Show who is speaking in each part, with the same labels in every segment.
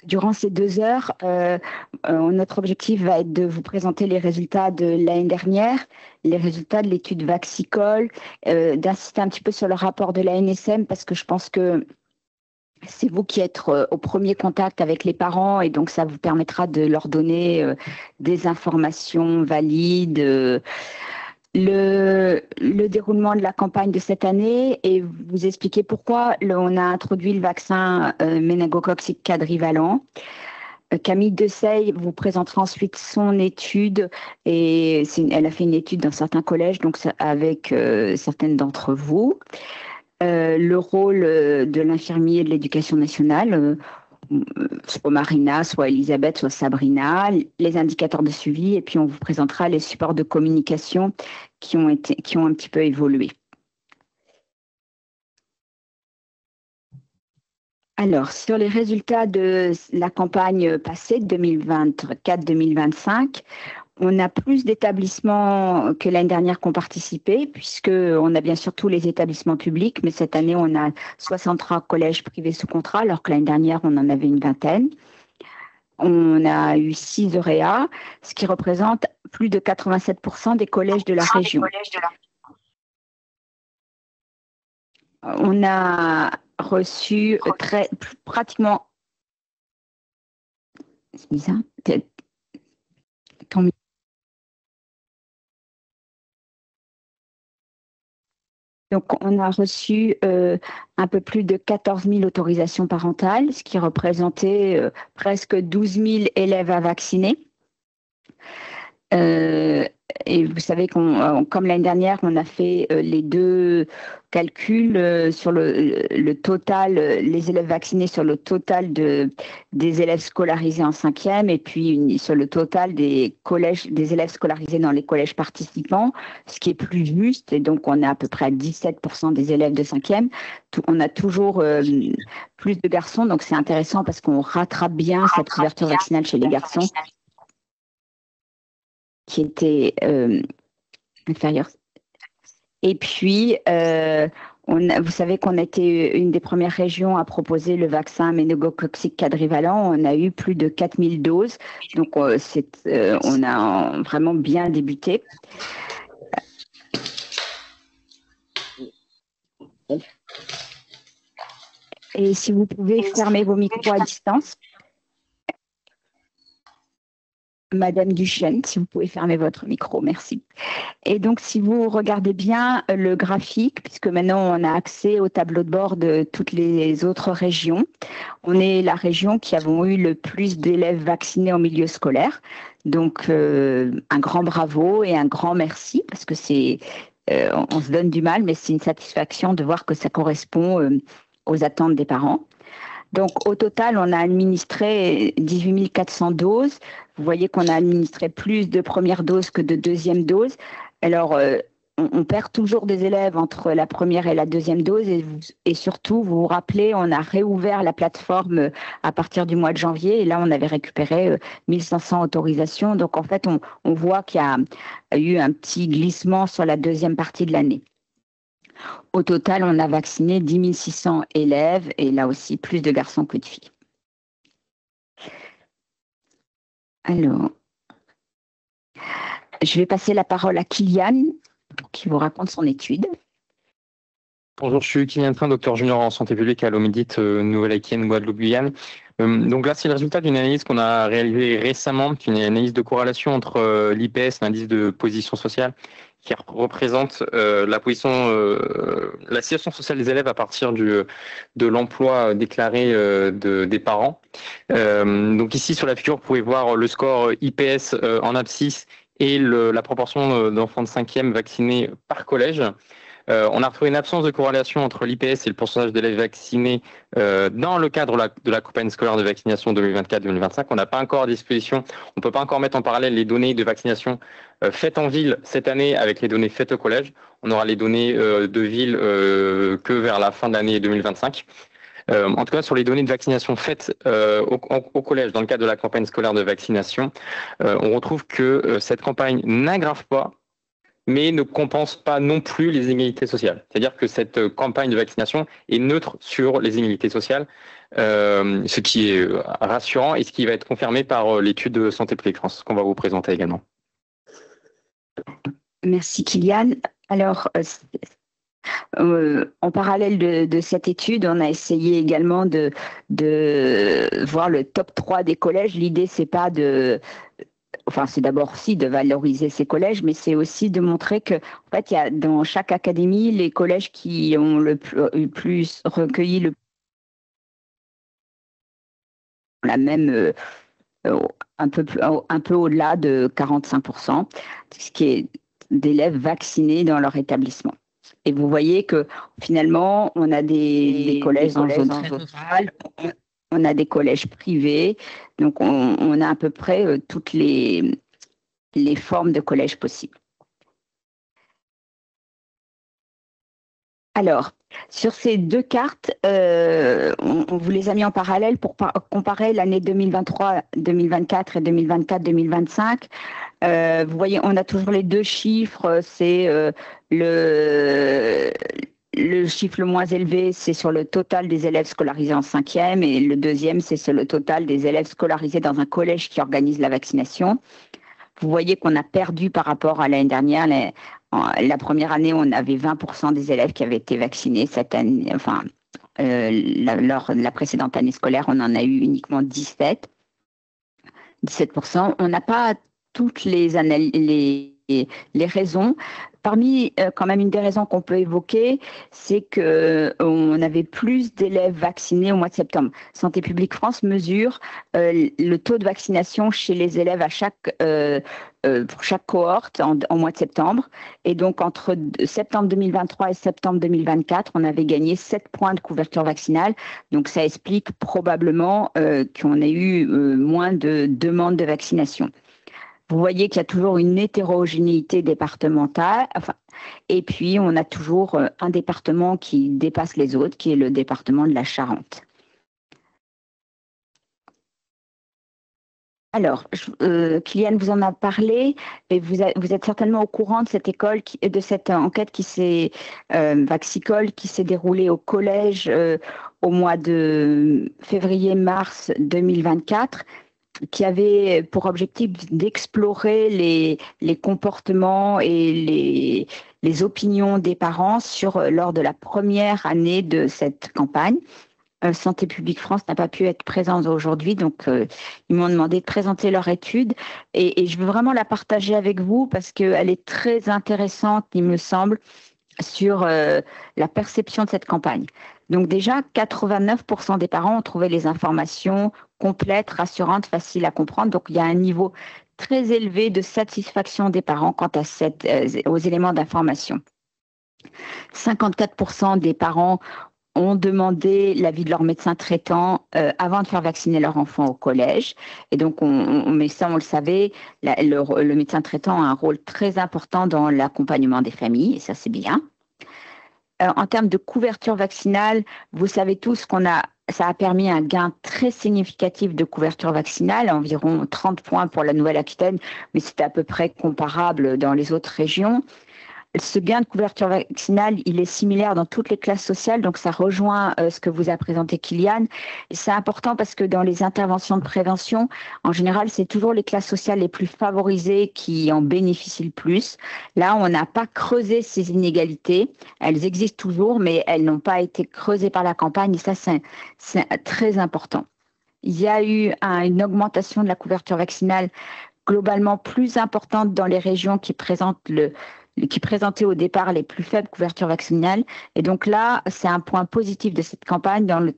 Speaker 1: Durant ces 2 heures, notre objectif va être de vous présenter les résultats de l'année dernière, les résultats de l'étude Vaxicol, d'insister un petit peu sur le rapport de l'ANSM parce que je pense que c'est vous qui êtes au premier contact avec les parents et donc ça vous permettra de leur donner des informations valides. Le déroulement de la campagne de cette année et vous expliquer pourquoi on a introduit le vaccin méningococcique quadrivalent. Camille Dessay vous présentera ensuite son étude et elle a fait une étude dans certains collèges, donc avec certaines d'entre vous. Le rôle de l'infirmier de l'éducation nationale, soit Marina, soit Elisabeth, soit Sabrina, les indicateurs de suivi, et puis on vous présentera les supports de communication qui ont un petit peu évolué. Alors, sur les résultats de la campagne passée, 2024-2025, on a plus d'établissements que l'année dernière qui ont participé, puisqu'on a bien sûr tous les établissements publics, mais cette année, on a 63 collèges privés sous contrat, alors que l'année dernière, on en avait une vingtaine. On a eu 6 EREA, ce qui représente plus de 87% des collèges de la région. On a reçu pratiquement... C'est bizarre. Donc, on a reçu un peu plus de 14 000 autorisations parentales, ce qui représentait presque 12 000 élèves à vacciner. Et vous savez comme l'année dernière, on a fait les 2 calculs sur le total, les élèves vaccinés sur le total des élèves scolarisés en 5e et puis sur le total des élèves scolarisés dans les collèges participants, ce qui est plus juste. Et donc, on est à peu près à 17% des élèves de 5e. On a toujours plus de garçons, donc c'est intéressant parce qu'on rattrape bien cette couverture vaccinale chez les garçons qui était inférieure. Et puis, vous savez qu'on a été une des premières régions à proposer le vaccin méningococcique quadrivalent. On a eu plus de 4000 doses. Donc, on a vraiment bien débuté. Et si vous pouvez fermer vos micros à distance. Madame Duchesne, si vous pouvez fermer votre micro, merci. Et donc, si vous regardez bien le graphique, puisque maintenant on a accès au tableau de bord de toutes les autres régions, on est la région qui avons eu le plus d'élèves vaccinés en milieu scolaire. Donc, un grand bravo et un grand merci, parce que on se donne du mal, mais c'est une satisfaction de voir que ça correspond aux attentes des parents. Donc, au total, on a administré 18 400 doses. Vous voyez qu'on a administré plus de premières doses que de deuxième doses. Alors, on perd toujours des élèves entre la première et la deuxième dose. Et surtout, vous vous rappelez, on a réouvert la plateforme à partir du mois de janvier. Et là, on avait récupéré 1500 autorisations. Donc, en fait, on voit qu'il y a eu un petit glissement sur la deuxième partie de l'année. Au total, on a vacciné 10 600 élèves et là aussi, plus de garçons que de filles. Alors, je vais passer la parole à Kylian qui vous raconte son étude.
Speaker 2: Bonjour, je suis Kylian Train, docteur junior en santé publique à l'Omidit Nouvelle-Aquitaine, Guadeloupe-Guyane. Donc là, c'est le résultat d'une analyse qu'on a réalisée récemment, une analyse de corrélation entre l'IPS, l'indice de position sociale, qui représente la situation sociale des élèves à partir de l'emploi déclaré des parents. Donc ici, sur la figure, vous pouvez voir le score IPS en abscisse et la proportion d'enfants de 5e vaccinés par collège. On a retrouvé une absence de corrélation entre l'IPS et le pourcentage d'élèves vaccinés dans le cadre de la campagne scolaire de vaccination 2024-2025. On n'a pas encore à disposition, on ne peut pas encore mettre en parallèle les données de vaccination faites en ville cette année avec les données faites au collège. On aura les données de ville que vers la fin de l'année 2025. En tout cas, sur les données de vaccination faites au collège dans le cadre de la campagne scolaire de vaccination, on retrouve que cette campagne n'aggrave pas, mais ne compense pas non plus les inégalités sociales. C'est-à-dire que cette campagne de vaccination est neutre sur les inégalités sociales. ce qui est rassurant et ce qui va être confirmé par l'étude de Santé publique France qu'on va vous présenter également.
Speaker 1: Merci Kylian. Alors, en parallèle de cette étude, on a essayé également de voir le top 3 des collèges. L'idée, c'est pas c'est d'abord aussi de valoriser ces collèges, mais c'est aussi de montrer que, en fait, il y a dans chaque académie les collèges qui ont le plus recueilli la même un peu au-delà de 45%, ce qui est d'élèves vaccinés dans leur établissement. Et vous voyez que finalement, on a des collèges en zone très rurale, on a des collèges privés, donc on a à peu près toutes les formes de collèges possibles. Alors, sur ces deux cartes, on vous les a mis en parallèle pour comparer l'année 2023-2024 et 2024-2025. Vous voyez, on a toujours les deux chiffres. C'est le chiffre le moins élevé, c'est sur le total des élèves scolarisés en 5e, et le deuxième, c'est sur le total des élèves scolarisés dans un collège qui organise la vaccination. Vous voyez qu'on a perdu par rapport à l'année dernière. La première année, on avait 20% des élèves qui avaient été vaccinés. Cette année, lors de la précédente année scolaire, on en a eu uniquement 17%. On n'a pas toutes les raisons. Parmi, quand même, une des raisons qu'on peut évoquer, c'est qu'on avait plus d'élèves vaccinés au mois de septembre. Santé publique France mesure le taux de vaccination chez les élèves pour chaque cohorte en mois de septembre. Et donc, entre septembre 2023 et septembre 2024, on avait gagné 7 points de couverture vaccinale. Donc, ça explique probablement qu'on a eu moins de demandes de vaccination. Vous voyez qu'il y a toujours une hétérogénéité départementale. Et puis, on a toujours un département qui dépasse les autres, qui est le département de la Charente. Alors, Kylian vous en a parlé, et vous êtes certainement au courant de cette enquête vaxicole qui s'est déroulée au collège au mois de février-mars 2024. Qui avait pour objectif d'explorer les comportements et les opinions des parents lors de la première année de cette campagne. Santé publique France n'a pas pu être présente aujourd'hui, donc ils m'ont demandé de présenter leur étude et je veux vraiment la partager avec vous parce qu'elle est très intéressante, il me semble, sur la perception de cette campagne. Donc déjà, 89% des parents ont trouvé les informations complètes, rassurantes, faciles à comprendre. Donc il y a un niveau très élevé de satisfaction des parents quant aux éléments d'information. 54% des parents ont demandé l'avis de leur médecin traitant avant de faire vacciner leur enfant au collège. Et donc, mais ça, on le savait, le médecin traitant a un rôle très important dans l'accompagnement des familles, et ça, c'est bien. En termes de couverture vaccinale, vous savez tous ça a permis un gain très significatif de couverture vaccinale, environ 30 points pour la Nouvelle-Aquitaine, mais c'était à peu près comparable dans les autres régions. Ce gain de couverture vaccinale, il est similaire dans toutes les classes sociales, donc ça rejoint ce que vous a présenté Kylian. Et c'est important parce que dans les interventions de prévention, en général, c'est toujours les classes sociales les plus favorisées qui en bénéficient le plus. Là, on n'a pas creusé ces inégalités. Elles existent toujours, mais elles n'ont pas été creusées par la campagne. Et ça, c'est très important. Il y a eu une augmentation de la couverture vaccinale globalement plus importante dans les régions qui présentaient au départ les plus faibles couvertures vaccinales. Et donc là, c'est un point positif de cette campagne dans le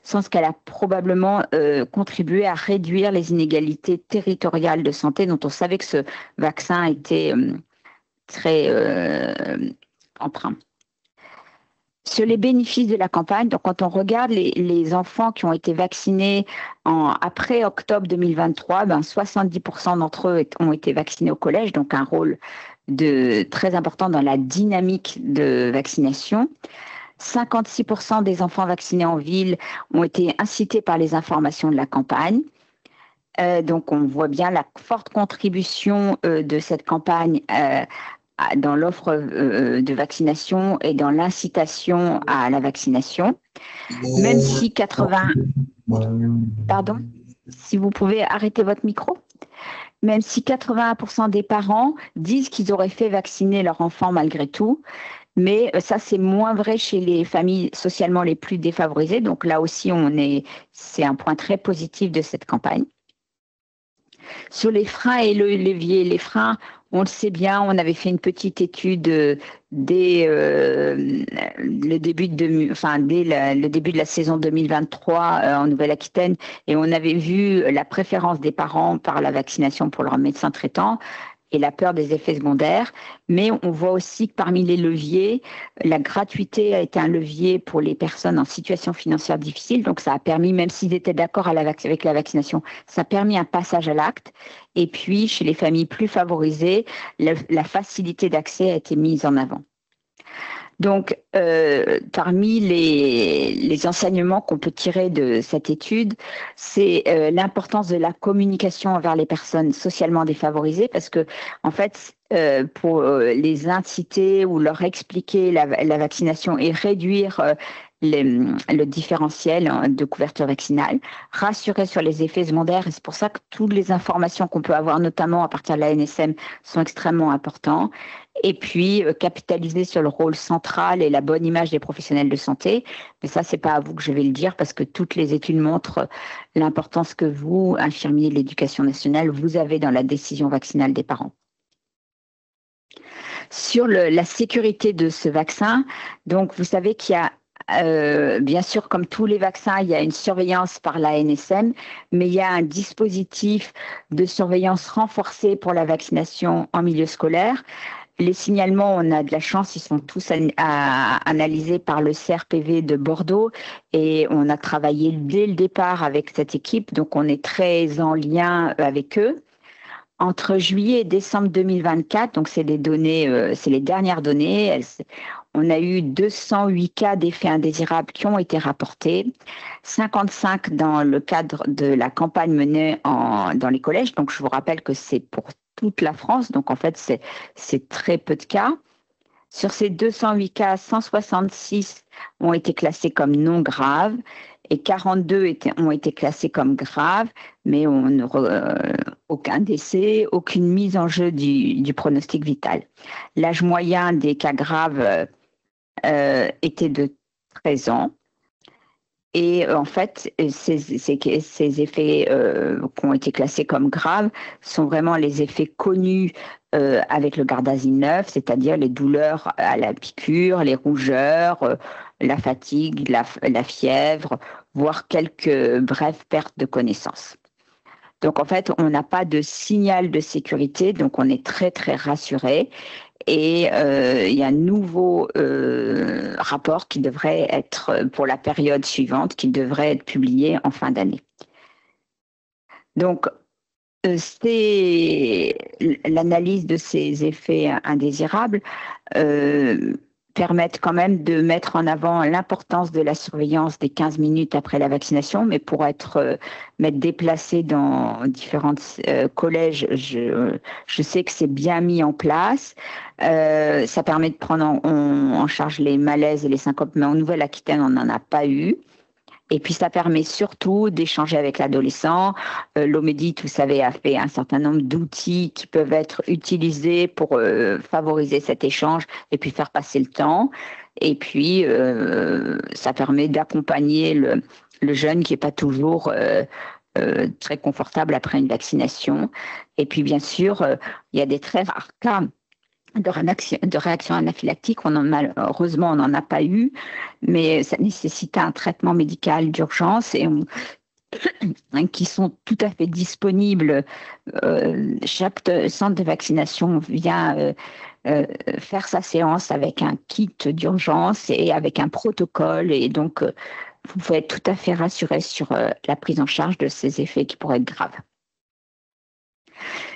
Speaker 1: sens qu'elle a probablement contribué à réduire les inégalités territoriales de santé dont on savait que ce vaccin était très emprunt. Sur les bénéfices de la campagne, donc quand on regarde les enfants qui ont été vaccinés après octobre 2023, 70% d'entre eux ont été vaccinés au collège, donc un rôle très important dans la dynamique de vaccination. 56% des enfants vaccinés en ville ont été incités par les informations de la campagne. Donc, on voit bien la forte contribution de cette campagne dans l'offre de vaccination et dans l'incitation à la vaccination, même si 80... Pardon, si vous pouvez arrêter votre micro. Même si 81% des parents disent qu'ils auraient fait vacciner leur enfant malgré tout, mais ça c'est moins vrai chez les familles socialement les plus défavorisées. Donc là aussi, c'est un point très positif de cette campagne. Sur les freins et le levier, les freins, on le sait bien, on avait fait une petite étude dès le début de la saison 2023 en Nouvelle-Aquitaine, et on avait vu la préférence des parents par la vaccination pour leur médecin traitant et la peur des effets secondaires. Mais on voit aussi que parmi les leviers, la gratuité a été un levier pour les personnes en situation financière difficile. Donc ça a permis, même s'ils étaient d'accord avec la vaccination, ça a permis un passage à l'acte. Et puis, chez les familles plus favorisées, la facilité d'accès a été mise en avant. Donc, parmi les enseignements qu'on peut tirer de cette étude, c'est l'importance de la communication envers les personnes socialement défavorisées, parce que, en fait, pour les inciter ou leur expliquer la vaccination et réduire le différentiel de couverture vaccinale, rassurer sur les effets secondaires, et c'est pour ça que toutes les informations qu'on peut avoir, notamment à partir de la NSM, sont extrêmement importantes. Et puis capitaliser sur le rôle central et la bonne image des professionnels de santé. Mais ça, c'est pas à vous que je vais le dire, parce que toutes les études montrent l'importance que vous, infirmiers de l'éducation nationale, vous avez dans la décision vaccinale des parents. Sur la sécurité de ce vaccin, donc vous savez qu'il y a bien sûr, comme tous les vaccins, il y a une surveillance par la NSM, mais il y a un dispositif de surveillance renforcée pour la vaccination en milieu scolaire. Les signalements, on a de la chance, ils sont tous analysés par le CRPV de Bordeaux, et on a travaillé dès le départ avec cette équipe, donc on est très en lien avec eux. Entre juillet et décembre 2024, donc c'est les données, c'est les dernières données, on a eu 208 cas d'effets indésirables qui ont été rapportés, 55 dans le cadre de la campagne menée dans les collèges. Donc je vous rappelle que c'est pour toute la France, donc en fait c'est très peu de cas. Sur ces 208 cas, 166 ont été classés comme non graves et 42 ont été classés comme graves, mais aucun décès, aucune mise en jeu du pronostic vital. L'âge moyen des cas graves était de 13 ans. Et en fait, ces effets qui ont été classés comme graves sont vraiment les effets connus avec le Gardasil 9, c'est-à-dire les douleurs à la piqûre, les rougeurs, la fatigue, la fièvre, voire quelques brèves pertes de connaissance. Donc en fait, on n'a pas de signal de sécurité, donc on est très très rassuré. Et il y a un nouveau rapport qui devrait être pour la période suivante, qui devrait être publié en fin d'année. Donc, l'analyse de ces effets indésirables permettent quand même de mettre en avant l'importance de la surveillance des 15 minutes après la vaccination, mais pour m'être déplacée dans différents collèges, je sais que c'est bien mis en place. Ça permet de prendre en charge les malaises et les syncopes, mais en Nouvelle-Aquitaine, on n'en a pas eu. Et puis, ça permet surtout d'échanger avec l'adolescent. L'Omedit, vous savez, a fait un certain nombre d'outils qui peuvent être utilisés pour favoriser cet échange et puis faire passer le temps. Et puis, ça permet d'accompagner le jeune qui n'est pas toujours très confortable après une vaccination. Et puis, bien sûr, il y a des très rares cas de réaction anaphylactique. Malheureusement, on n'en a pas eu, mais ça nécessite un traitement médical d'urgence et qui sont tout à fait disponibles. Chaque centre de vaccination vient faire sa séance avec un kit d'urgence et avec un protocole, et donc vous pouvez être tout à fait rassuré sur la prise en charge de ces effets qui pourraient être graves.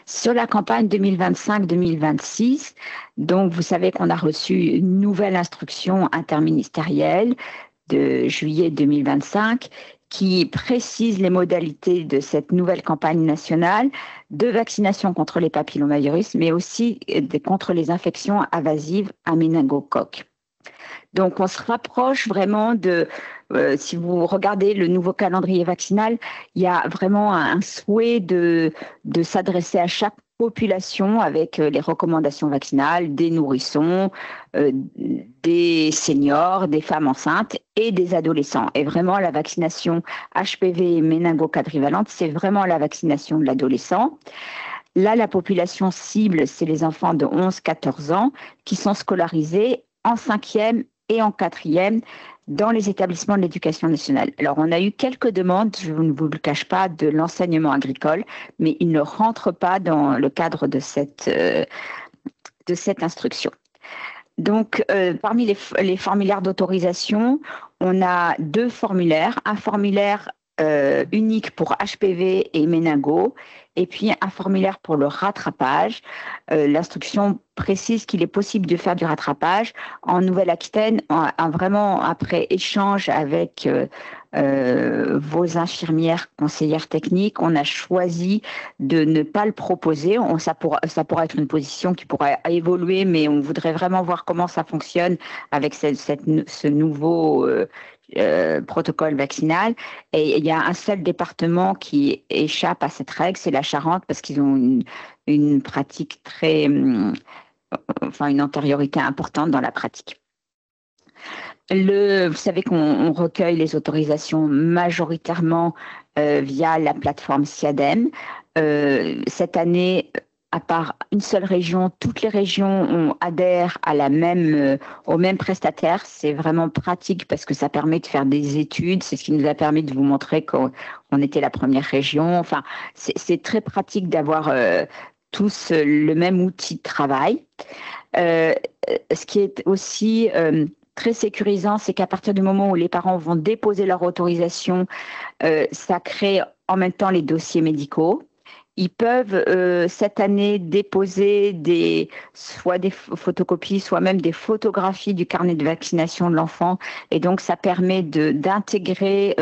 Speaker 1: Sur la campagne 2025-2026, donc vous savez qu'on a reçu une nouvelle instruction interministérielle de juillet 2025 qui précise les modalités de cette nouvelle campagne nationale de vaccination contre les papillomavirus, mais aussi contre les infections invasives à méningocoque. Donc, on se rapproche vraiment si vous regardez le nouveau calendrier vaccinal, il y a vraiment un souhait de s'adresser à chaque population avec les recommandations vaccinales des nourrissons, des seniors, des femmes enceintes et des adolescents. Et vraiment, la vaccination HPV et méningo-quadrivalente, c'est vraiment la vaccination de l'adolescent. Là, la population cible, c'est les enfants de 11-14 ans qui sont scolarisés en 5e et en 4e dans les établissements de l'éducation nationale. Alors, on a eu quelques demandes, je ne vous le cache pas, de l'enseignement agricole, mais ils ne rentrent pas dans le cadre de cette instruction. Donc, parmi les formulaires d'autorisation, on a 2 formulaires. Un formulaire unique pour HPV et méningo, et puis un formulaire pour le rattrapage. L'instruction précise qu'il est possible de faire du rattrapage. En Nouvelle-Aquitaine, vraiment après échange avec vos infirmières conseillères techniques, on a choisi de ne pas le proposer. Ça pourra être une position qui pourra évoluer, mais on voudrait vraiment voir comment ça fonctionne avec ce nouveau protocole vaccinal. Et il y a un seul département qui échappe à cette règle, c'est la Charente, parce qu'ils ont une pratique une antériorité importante dans la pratique. Vous savez qu'on recueille les autorisations majoritairement via la plateforme SIADEM. Cette année, à part une seule région, toutes les régions adhèrent au même prestataire. C'est vraiment pratique parce que ça permet de faire des études. C'est ce qui nous a permis de vous montrer qu'on était la première région. Enfin, c'est très pratique d'avoir tous le même outil de travail. Ce qui est aussi très sécurisant, c'est qu'à partir du moment où les parents vont déposer leur autorisation, ça crée en même temps les dossiers médicaux. Ils peuvent cette année déposer soit des photocopies, soit même des photographies du carnet de vaccination de l'enfant. Et donc, ça permet d'intégrer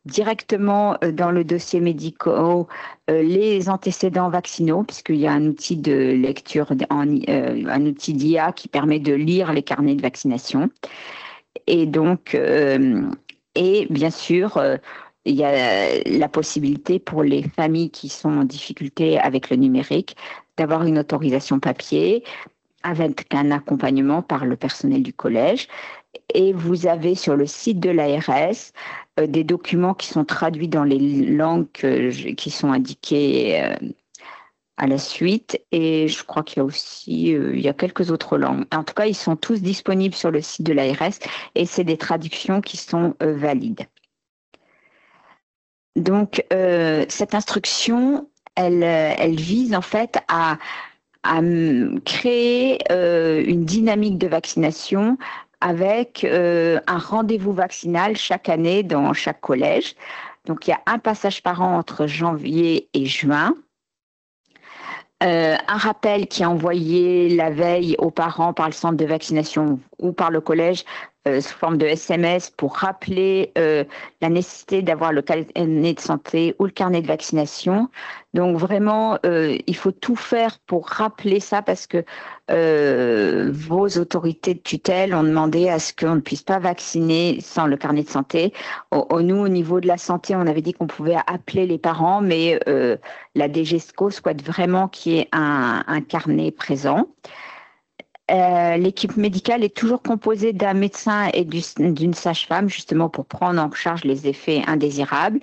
Speaker 1: directement dans le dossier médical les antécédents vaccinaux, puisqu'il y a un outil de lecture, un outil d'IA qui permet de lire les carnets de vaccination. Et donc, et bien sûr, il y a la possibilité pour les familles qui sont en difficulté avec le numérique d'avoir une autorisation papier avec un accompagnement par le personnel du collège. Et vous avez sur le site de l'ARS des documents qui sont traduits dans les langues qui sont indiquées à la suite. Et je crois qu'il y a aussi il y a quelques autres langues. En tout cas, ils sont tous disponibles sur le site de l'ARS et c'est des traductions qui sont valides. Donc, cette instruction, elle vise en fait à créer une dynamique de vaccination avec un rendez-vous vaccinal chaque année dans chaque collège. Donc, il y a un passage par an entre janvier et juin. Un rappel qui est envoyé la veille aux parents par le centre de vaccination ou par le collège sous forme de SMS pour rappeler la nécessité d'avoir le carnet de santé ou le carnet de vaccination. Donc vraiment, il faut tout faire pour rappeler ça parce que vos autorités de tutelle ont demandé à ce qu'on ne puisse pas vacciner sans le carnet de santé. Nous, au niveau de la santé, on avait dit qu'on pouvait appeler les parents, mais la DGESCO souhaite vraiment qu'il y ait un carnet présent. L'équipe médicale est toujours composée d'un médecin et d'une sage-femme, justement pour prendre en charge les effets indésirables.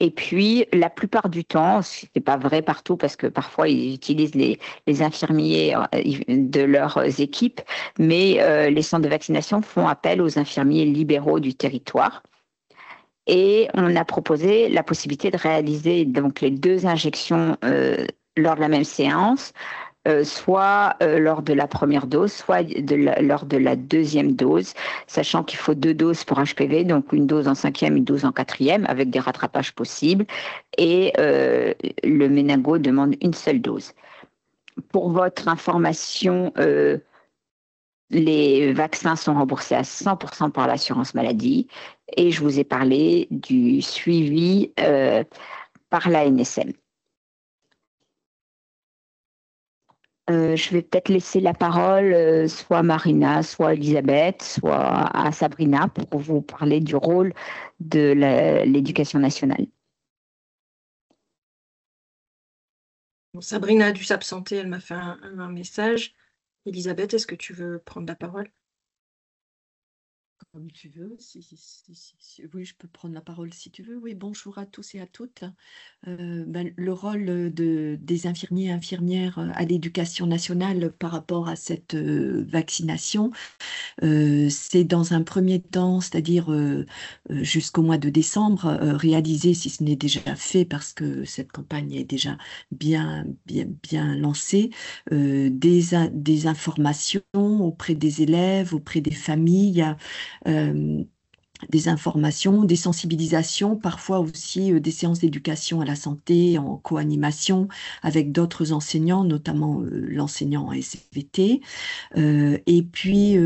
Speaker 1: Et puis, la plupart du temps, ce n'est pas vrai partout parce que parfois ils utilisent les infirmiers de leurs équipes, mais les centres de vaccination font appel aux infirmiers libéraux du territoire. Et on a proposé la possibilité de réaliser donc les 2 injections lors de la même séance. Soit lors de la première dose, soit lors de la deuxième dose, sachant qu'il faut 2 doses pour HPV, donc une dose en 5e, une dose en 4e, avec des rattrapages possibles, et le méningo demande une seule dose. Pour votre information, les vaccins sont remboursés à 100% par l'assurance maladie et je vous ai parlé du suivi par l'ANSM. Je vais peut-être laisser la parole soit à Marina, soit à Elisabeth, soit à Sabrina pour vous parler du rôle de l'éducation nationale.
Speaker 3: Bon, Sabrina a dû s'absenter, elle m'a fait un message. Elisabeth, est-ce que tu veux prendre la parole?
Speaker 4: Comme tu veux, oui, je peux prendre la parole si tu veux. Oui, bonjour à tous et à toutes. Le rôle des infirmiers et infirmières à l'éducation nationale par rapport à cette vaccination, c'est dans un premier temps, c'est-à-dire jusqu'au mois de décembre, réaliser, si ce n'est déjà fait, parce que cette campagne est déjà bien lancée, des informations auprès des élèves, auprès des familles, des informations, des sensibilisations, parfois aussi des séances d'éducation à la santé en co-animation avec d'autres enseignants, notamment l'enseignant en SVT. Et puis,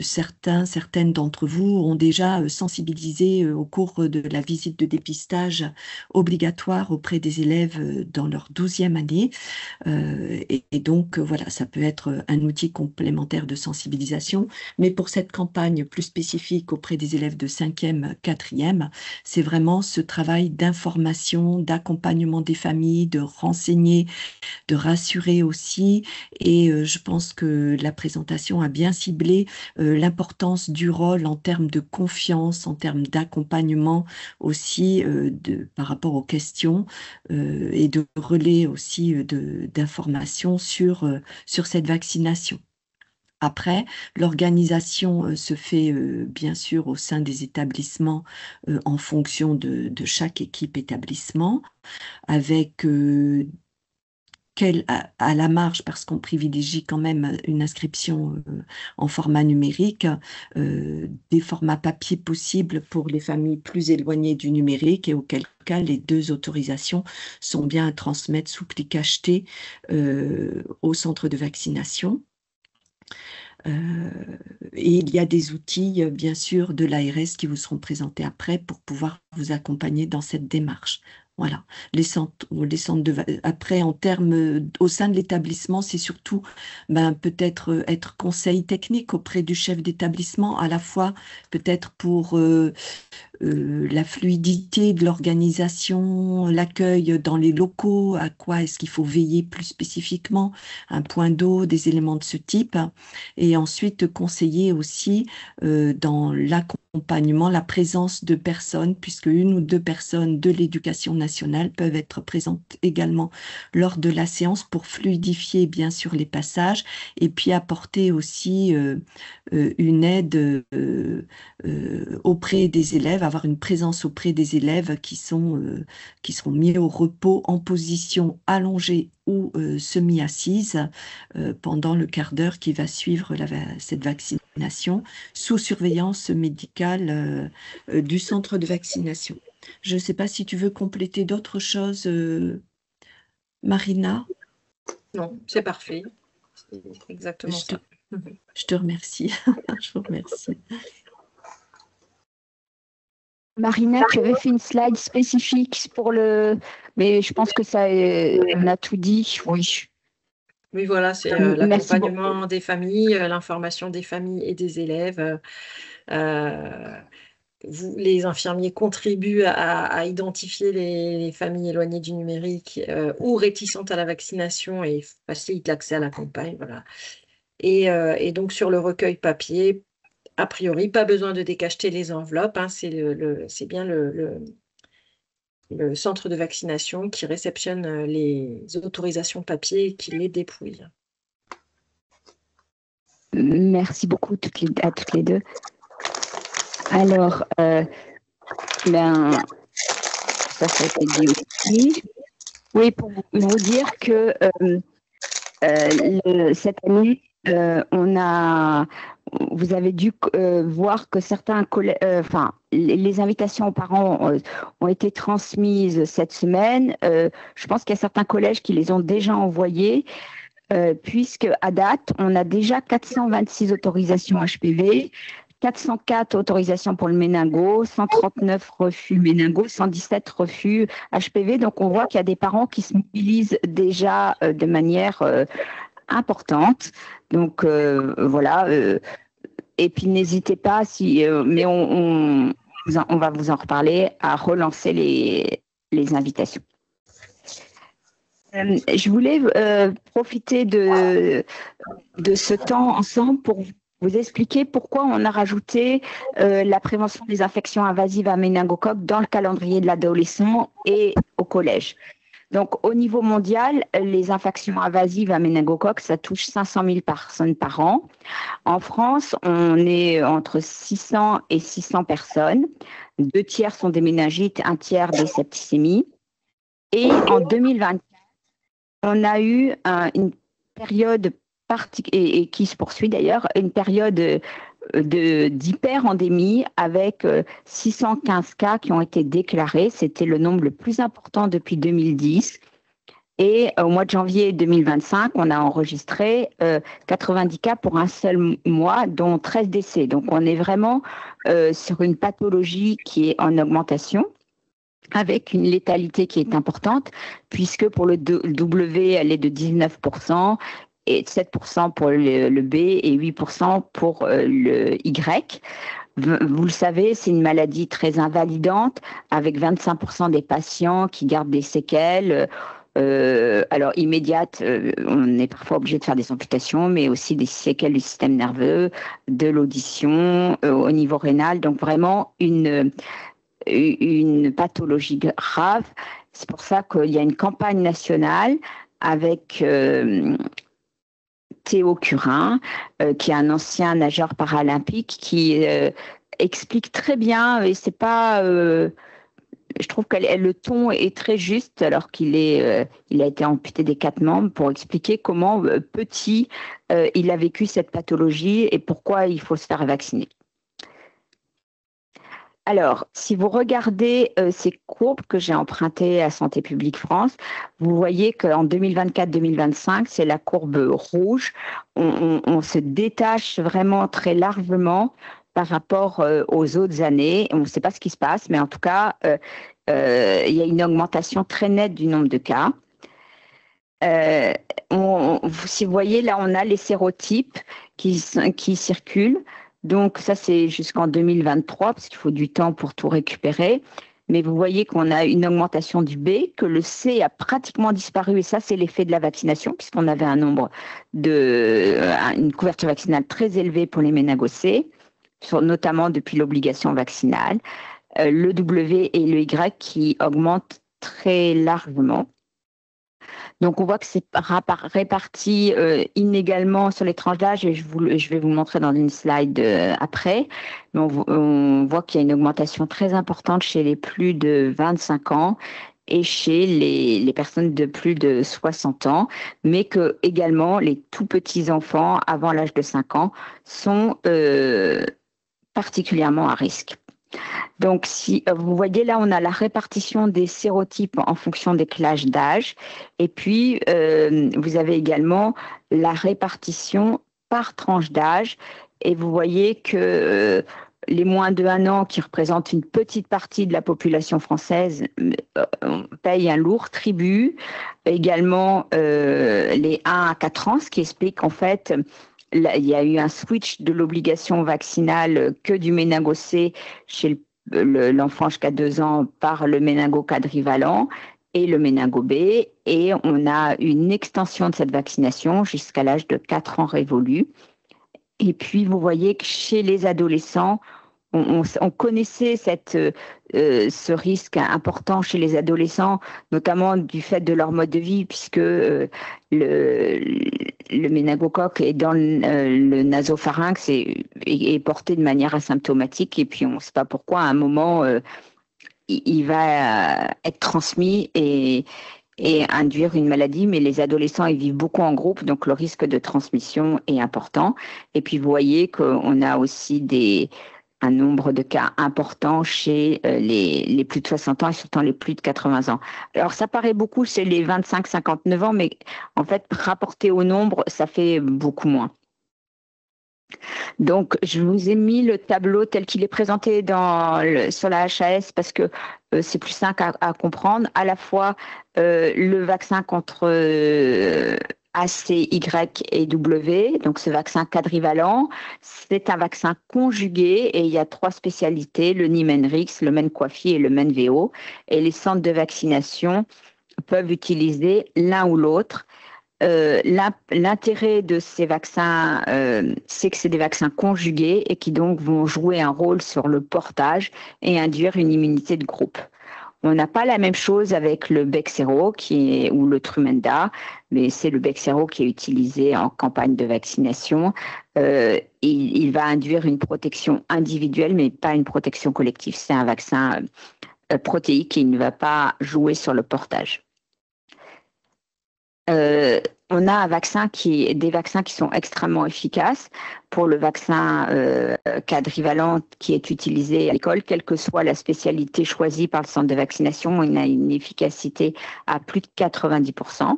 Speaker 4: certaines d'entre vous ont déjà sensibilisé au cours de la visite de dépistage obligatoire auprès des élèves dans leur 12e année. Et donc, voilà, ça peut être un outil complémentaire de sensibilisation. Mais pour cette campagne plus spécifique auprès des élèves de 5e, 4e, c'est vraiment ce travail d'information, d'accompagnement des familles, de renseigner, de rassurer aussi. Et je pense que la présentation a bien ciblé l'importance du rôle en termes de confiance, en termes d'accompagnement aussi par rapport aux questions et de relais aussi d'informations sur cette vaccination. Après, l'organisation se fait bien sûr au sein des établissements en fonction de chaque équipe établissement, avec à la marge, parce qu'on privilégie quand même une inscription en format numérique, des formats papier possibles pour les familles plus éloignées du numérique, et auquel cas les 2 autorisations sont bien à transmettre sous pli cacheté au centre de vaccination. Et il y a des outils, bien sûr, de l'ARS qui vous seront présentés après pour pouvoir vous accompagner dans cette démarche. Voilà. Après, en termes, au sein de l'établissement, c'est surtout peut-être être conseil technique auprès du chef d'établissement, à la fois peut-être pour la fluidité de l'organisation, l'accueil dans les locaux, à quoi est-ce qu'il faut veiller plus spécifiquement, un point d'eau, des éléments de ce type, et ensuite conseiller aussi dans l'accompagnement, la présence de personnes, puisque 1 ou 2 personnes de l'éducation nationale peuvent être présentes également lors de la séance pour fluidifier bien sûr les passages, et puis apporter aussi une aide auprès des élèves, avoir une présence auprès des élèves qui seront mis au repos en position allongée ou semi-assise pendant le quart d'heure qui va suivre cette vaccination, sous surveillance médicale du centre de vaccination. Je ne sais pas si tu veux compléter d'autres choses, Marina.
Speaker 3: Non, c'est parfait. C'est exactement ça.
Speaker 4: Je te remercie. Je vous remercie.
Speaker 1: Marina, tu avais fait une slide spécifique pour mais je pense que ça, on a tout dit, oui.
Speaker 3: Oui, voilà, c'est l'accompagnement des familles, l'information des familles et des élèves. Les infirmiers contribuent à identifier les familles éloignées du numérique ou réticentes à la vaccination et facilitent l'accès à la campagne. Voilà. Et donc, sur le recueil papier, a priori, pas besoin de décacheter les enveloppes. Hein, c'est bien le centre de vaccination qui réceptionne les autorisations papier et qui les dépouille.
Speaker 1: Merci beaucoup à toutes les 2. Alors, ça a été dit aussi. Oui, pour vous dire que cette année, vous avez dû voir que certains les invitations aux parents ont été transmises cette semaine. Je pense qu'il y a certains collèges qui les ont déjà envoyées. puisque à date, on a déjà 426 autorisations HPV, 404 autorisations pour le méningo, 139 refus méningo, 117 refus HPV. Donc, on voit qu'il y a des parents qui se mobilisent déjà de manière importante. Donc, voilà. Et puis, n'hésitez pas, mais on va vous en reparler, à relancer les invitations. Je voulais profiter de ce temps ensemble pour vous expliquer pourquoi on a rajouté la prévention des infections invasives à méningocoque dans le calendrier de l'adolescent et au collège. Donc, au niveau mondial, les infections invasives à méningocoque, ça touche 500 000 personnes par an. En France, on est entre 600 et 600 personnes. 2 tiers sont des méningites, 1 tiers des septicémies. Et en 2024, on a eu une période et qui se poursuit d'ailleurs, une période d'hyper-endémie avec 615 cas qui ont été déclarés. C'était le nombre le plus important depuis 2010. Et au mois de janvier 2025, on a enregistré 90 cas pour un seul mois, dont 13 décès. Donc, on est vraiment sur une pathologie qui est en augmentation, avec une létalité qui est importante, puisque pour le W, elle est de 19%, et 7% pour le B et 8% pour le Y. Vous le savez, c'est une maladie très invalidante, avec 25% des patients qui gardent des séquelles. Alors immédiates, on est parfois obligé de faire des amputations, mais aussi des séquelles du système nerveux, de l'audition, au niveau rénal. Donc vraiment une pathologie grave. C'est pour ça qu'il y a une campagne nationale avec Théo Curin, qui est un ancien nageur paralympique, qui explique très bien, et c'est pas... je trouve que le ton est très juste, alors qu'il il a été amputé des 4 membres, pour expliquer comment petit il a vécu cette pathologie et pourquoi il faut se faire vacciner. Alors, si vous regardez ces courbes que j'ai empruntées à Santé publique France, vous voyez qu'en 2024-2025, c'est la courbe rouge. On se détache vraiment très largement par rapport aux autres années. On ne sait pas ce qui se passe, mais en tout cas, il y a une augmentation très nette du nombre de cas. Si vous voyez, là, on a les sérotypes qui circulent. Donc, ça, c'est jusqu'en 2023, parce qu'il faut du temps pour tout récupérer. Mais vous voyez qu'on a une augmentation du B, que le C a pratiquement disparu. Et ça, c'est l'effet de la vaccination, puisqu'on avait une couverture vaccinale très élevée pour les méningocés, notamment depuis l'obligation vaccinale. Le W et le Y qui augmentent très largement. Donc, on voit que c'est réparti inégalement sur les tranches d'âge, et je vais vous le montrer dans une slide après. Mais on voit qu'il y a une augmentation très importante chez les plus de 25 ans et chez les personnes de plus de 60 ans, mais que également les tout petits enfants avant l'âge de 5 ans sont particulièrement à risque. Donc, si vous voyez là, on a la répartition des sérotypes en fonction des classes d'âge. Et puis, vous avez également la répartition par tranche d'âge. Et vous voyez que les moins de 1 an, qui représentent une petite partie de la population française, payent un lourd tribut. Également, les 1 à 4 ans, ce qui explique en fait... il y a eu un switch de l'obligation vaccinale que du méningo-C chez l'enfant jusqu'à 2 ans par le méningo quadrivalent et le méningo B. Et on a une extension de cette vaccination jusqu'à l'âge de 4 ans révolu. Et puis, vous voyez que chez les adolescents, on connaissait ce risque important chez les adolescents, notamment du fait de leur mode de vie, puisque le méningocoque est dans le nasopharynx et est porté de manière asymptomatique. Et puis, on ne sait pas pourquoi, à un moment, il va être transmis et induire une maladie, mais les adolescents, ils vivent beaucoup en groupe, donc le risque de transmission est important. Et puis, vous voyez qu'on a aussi un nombre de cas important chez les plus de 60 ans et surtout les plus de 80 ans. Alors, ça paraît beaucoup chez les 25-59 ans, mais en fait, rapporté au nombre, ça fait beaucoup moins. Donc, je vous ai mis le tableau tel qu'il est présenté sur la HAS parce que c'est plus simple à comprendre. À la fois le vaccin contre A, C, Y et W, donc ce vaccin quadrivalent, c'est un vaccin conjugué et il y a 3 spécialités, le Niemann-Rix, le Mencoifi et le Menveo. Et les centres de vaccination peuvent utiliser l'un ou l'autre. L'intérêt de ces vaccins, c'est que c'est des vaccins conjugués et qui donc vont jouer un rôle sur le portage et induire une immunité de groupe. On n'a pas la même chose avec le Bexsero ou le Trumenda, mais c'est le Bexsero qui est utilisé en campagne de vaccination. Il va induire une protection individuelle, mais pas une protection collective. C'est un vaccin protéique qui ne va pas jouer sur le portage. On a des vaccins qui sont extrêmement efficaces. Pour le vaccin quadrivalent qui est utilisé à l'école, quelle que soit la spécialité choisie par le centre de vaccination, il a une efficacité à plus de 90%.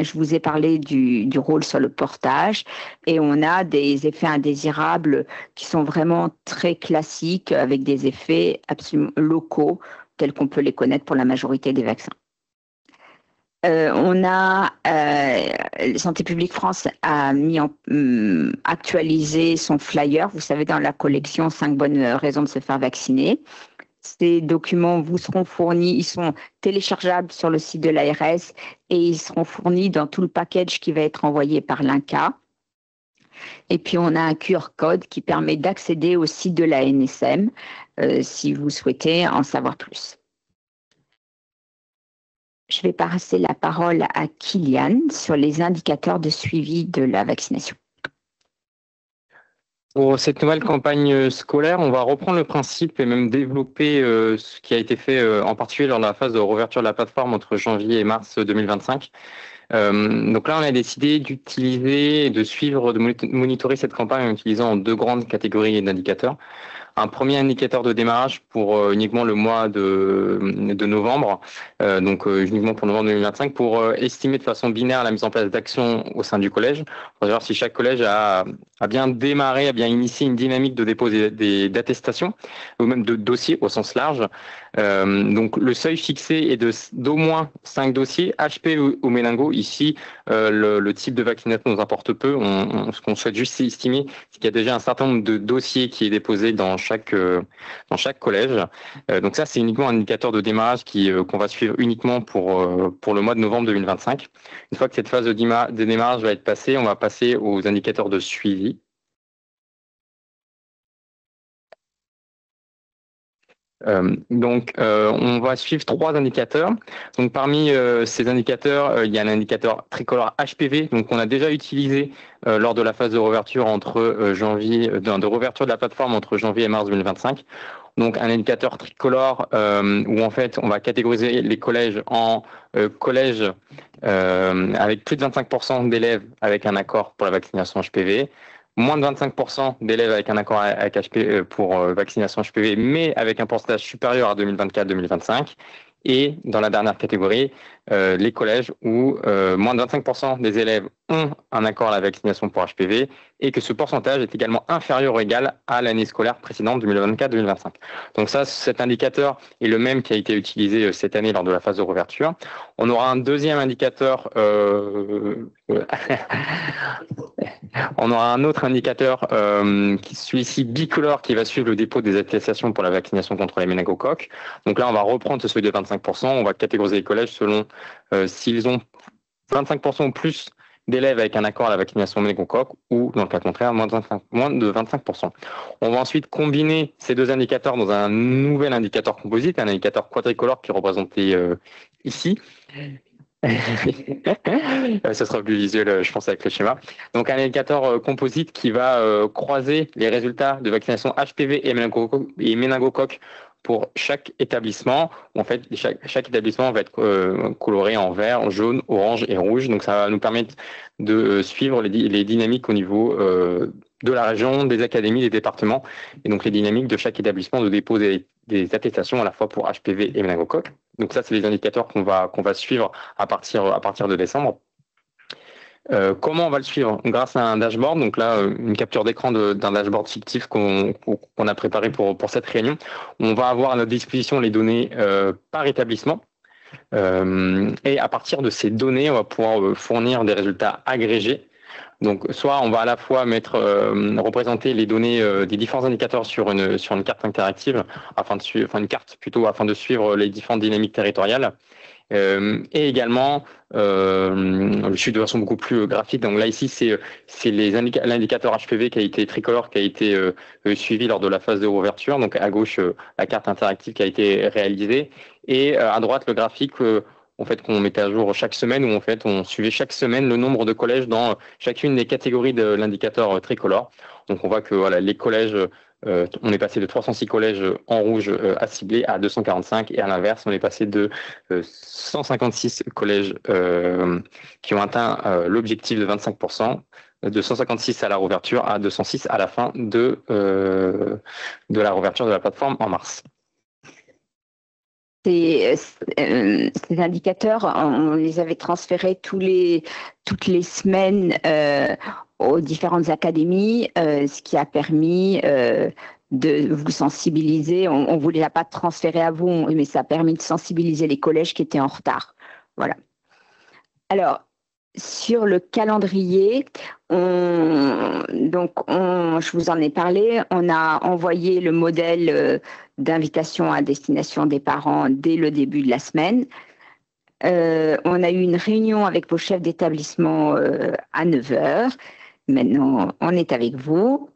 Speaker 1: Je vous ai parlé du rôle sur le portage et on a des effets indésirables qui sont vraiment très classiques avec des effets absolument locaux tels qu'on peut les connaître pour la majorité des vaccins. Santé publique France a actualisé son flyer, vous savez, dans la collection 5 bonnes raisons de se faire vacciner. Ces documents vous seront fournis, ils sont téléchargeables sur le site de l'ARS et ils seront fournis dans tout le package qui va être envoyé par l'INCa. Et puis, on a un QR code qui permet d'accéder au site de la NSM si vous souhaitez en savoir plus. Je vais passer la parole à Kylian sur les indicateurs de suivi de la vaccination.
Speaker 2: Pour cette nouvelle campagne scolaire, on va reprendre le principe et même développer ce qui a été fait en particulier lors de la phase de réouverture de la plateforme entre janvier et mars 2025. Donc là, on a décidé d'utiliser et de suivre, de monitorer cette campagne en utilisant 2 grandes catégories d'indicateurs. Un premier indicateur de démarrage pour uniquement le mois de novembre, donc uniquement pour novembre 2025, pour estimer de façon binaire la mise en place d'actions au sein du collège, pour savoir si chaque collège a bien démarré, a bien initié une dynamique de dépôt d'attestations, ou même de dossiers au sens large. Donc le seuil fixé est d'au moins 5 dossiers, HPV ou méningo. Ici, le type de vaccination nous importe peu. Ce qu'on souhaite juste estimer, c'est qu'il y a déjà un certain nombre de dossiers qui est déposé dans chaque collège. Donc ça, c'est uniquement un indicateur de démarrage qu'on va suivre uniquement pour le mois de novembre 2025. Une fois que cette phase de démarrage va être passée, on va passer aux indicateurs de suivi. On va suivre 3 indicateurs. Donc, parmi ces indicateurs, il y a un indicateur tricolore HPV. Donc, on a déjà utilisé lors de la phase de réouverture de réouverture de la plateforme entre janvier et mars 2025. Donc, un indicateur tricolore où en fait, on va catégoriser les collèges en collèges avec plus de 25% d'élèves avec un accord pour la vaccination HPV. Moins de 25% d'élèves avec un accord avec HPV pour vaccination HPV, mais avec un pourcentage supérieur à 2024-2025. Et dans la dernière catégorie, les collèges où moins de 25% des élèves ont un accord à la vaccination pour HPV et que ce pourcentage est également inférieur ou égal à l'année scolaire précédente 2024-2025. Donc ça, cet indicateur est le même qui a été utilisé cette année lors de la phase de réouverture. On aura un deuxième indicateur, on aura un autre indicateur, celui-ci bicolore, qui va suivre le dépôt des attestations pour la vaccination contre les méningocoques. Donc là, on va reprendre ce seuil de 25%, on va catégoriser les collèges selon s'ils ont 25% ou plus d'élèves avec un accord à la vaccination méningocoque ou, dans le cas contraire, moins de 25%. On va ensuite combiner ces 2 indicateurs dans un nouvel indicateur composite, un indicateur quadricolore qui est représenté ici. Ce sera plus visuel, je pense, avec le schéma. Donc, un indicateur composite qui va croiser les résultats de vaccination HPV et méningocoque pour chaque établissement. En fait, chaque établissement va être coloré en vert, jaune, orange et rouge. Donc, ça va nous permettre de suivre les dynamiques au niveau de la région, des académies, des départements, et donc les dynamiques de chaque établissement de dépôt des attestations à la fois pour HPV et méningocoque. Donc ça, c'est les indicateurs qu'on va suivre à partir de décembre. Comment on va le suivre? Grâce à un dashboard, donc là, une capture d'écran d'un dashboard fictif qu'on a préparé pour cette réunion. On va avoir à notre disposition les données par établissement. Et à partir de ces données, on va pouvoir fournir des résultats agrégés. Donc, soit on va à la fois représenter les données des différents indicateurs sur une carte interactive, afin de suivre les différentes dynamiques territoriales. Et également, je suis de façon beaucoup plus graphique. Donc là, ici, c'est l'indicateur HPV qui a été tricolore, qui a été suivi lors de la phase de réouverture. Donc à gauche, la carte interactive qui a été réalisée. Et à droite, le graphique qu'on mettait à jour chaque semaine, où on suivait chaque semaine le nombre de collèges dans chacune des catégories de l'indicateur tricolore. Donc on voit que les collèges, on est passé de 306 collèges en rouge à cibler à 245, et à l'inverse, on est passé de 156 collèges qui ont atteint l'objectif de 25%, de 156 à la réouverture à 206 à la fin de la réouverture de la plateforme en mars.
Speaker 1: Ces indicateurs, on les avait transférés toutes les semaines aux différentes académies, ce qui a permis de vous sensibiliser. On ne vous les a pas transférés à vous, mais ça a permis de sensibiliser les collèges qui étaient en retard. Voilà. Alors, sur le calendrier, je vous en ai parlé, on a envoyé le modèle d'invitation à destination des parents dès le début de la semaine. On a eu une réunion avec vos chefs d'établissement à 9h. Maintenant, on est avec vous.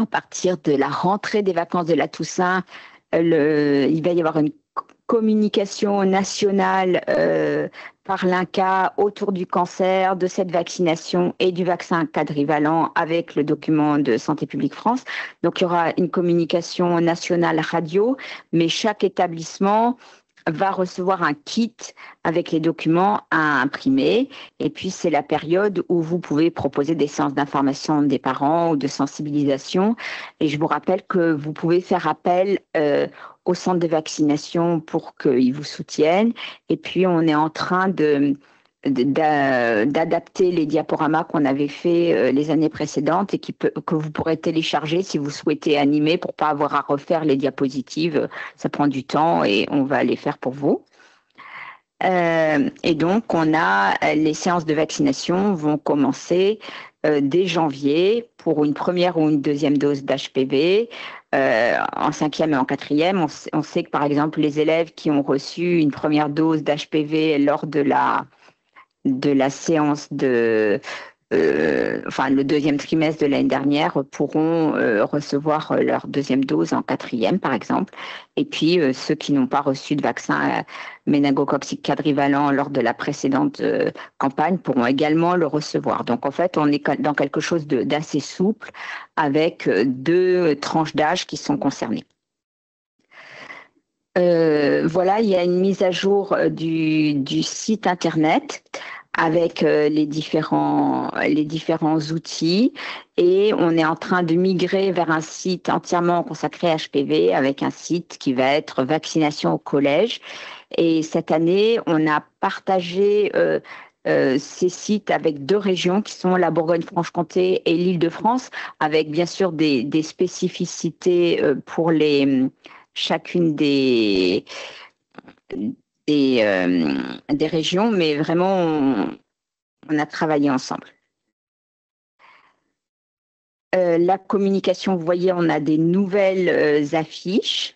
Speaker 1: À partir de la rentrée des vacances de la Toussaint, il va y avoir une communication nationale par l'INCa autour du cancer, de cette vaccination et du vaccin quadrivalent avec le document de Santé publique France. Donc, il y aura une communication nationale radio, mais chaque établissement va recevoir un kit avec les documents à imprimer. Et puis, c'est la période où vous pouvez proposer des séances d'information des parents ou de sensibilisation. Et je vous rappelle que vous pouvez faire appel au centre de vaccination pour qu'ils vous soutiennent. Et puis, on est en train d'adapter les diaporamas qu'on avait fait les années précédentes et que vous pourrez télécharger si vous souhaitez animer pour pas avoir à refaire les diapositives. Ça prend du temps et on va les faire pour vous. Et donc, les séances de vaccination vont commencer dès janvier pour une première ou une deuxième dose d'HPV. En 5e et en 4e, on sait que par exemple les élèves qui ont reçu une première dose d'HPV lors de la séance le deuxième trimestre de l'année dernière pourront recevoir leur deuxième dose en 4e, par exemple. Et puis, ceux qui n'ont pas reçu de vaccin méningocoque quadrivalent lors de la précédente campagne pourront également le recevoir. Donc, en fait, on est dans quelque chose d'assez souple avec 2 tranches d'âge qui sont concernées. Voilà, il y a une mise à jour du site internet avec les différents outils, et on est en train de migrer vers un site entièrement consacré à HPV avec un site qui va être vaccination au collège. Et cette année, on a partagé ces sites avec 2 régions qui sont la Bourgogne-Franche-Comté et l'Île-de-France, avec bien sûr des spécificités pour chacune des régions, mais vraiment, on a travaillé ensemble. La communication, vous voyez, on a des nouvelles affiches,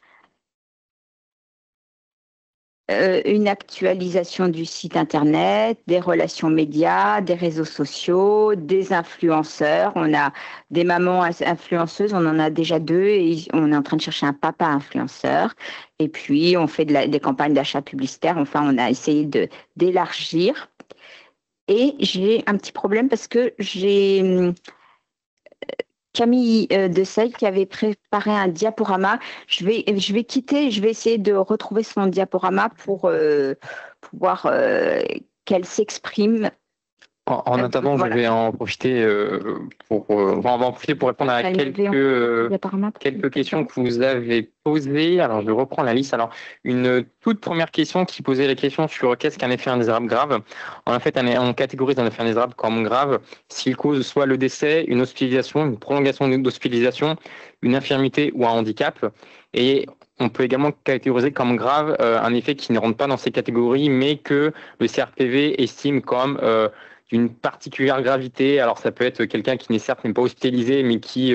Speaker 1: une actualisation du site internet, des relations médias, des réseaux sociaux, des influenceurs. On a des mamans influenceuses, on en a déjà 2 et on est en train de chercher un papa influenceur. Et puis, on fait des campagnes d'achat publicitaire. Enfin, on a essayé d'élargir. Et j'ai un petit problème parce que j'ai Camille Deseille qui avait préparé un diaporama. Je vais quitter, je vais essayer de retrouver son diaporama pour voir qu'elle s'exprime
Speaker 2: En attendant,
Speaker 1: Voilà.
Speaker 2: je vais en profiter on va en profiter pour répondre à quelques questions que vous avez posées. Alors, je reprends la liste. Alors, une toute première question qui posait la question sur qu'est-ce qu'un effet indésirable grave. En fait, on catégorise un effet indésirable comme grave s'il cause soit le décès, une hospitalisation, une prolongation d'hospitalisation, une infirmité ou un handicap. Et on peut également catégoriser comme grave un effet qui ne rentre pas dans ces catégories, mais que le CRPV estime comme d'une particulière gravité. Alors, ça peut être quelqu'un qui n'est pas hospitalisé, mais qui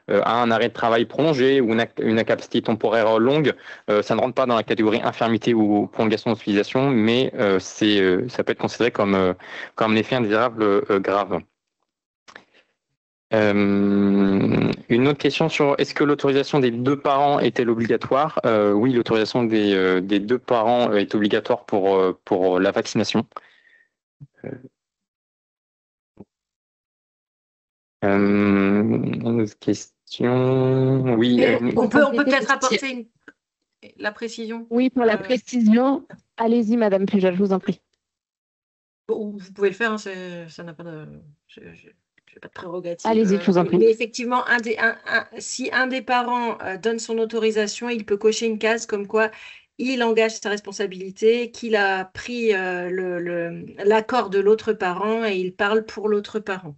Speaker 2: a un arrêt de travail prolongé ou une incapacité temporaire longue. Ça ne rentre pas dans la catégorie infirmité ou prolongation d'hospitalisation, mais ça peut être considéré comme un effet indésirable grave. Une autre question sur est-ce que l'autorisation des deux parents est-elle obligatoire? Oui, l'autorisation des deux parents est obligatoire pour la vaccination. Une autre question. Oui.
Speaker 3: On peut peut-être apporter la précision.
Speaker 5: Oui, pour la précision. Allez-y, Madame Pujol, je vous en prie.
Speaker 3: Vous pouvez le faire, hein, ça n'a pas de. Je n'ai pas de prérogative.
Speaker 5: Allez-y, je vous en prie.
Speaker 3: Mais effectivement, si un des parents donne son autorisation, il peut cocher une case comme quoi il engage sa responsabilité, qu'il a pris l'accord de l'autre parent et il parle pour l'autre parent.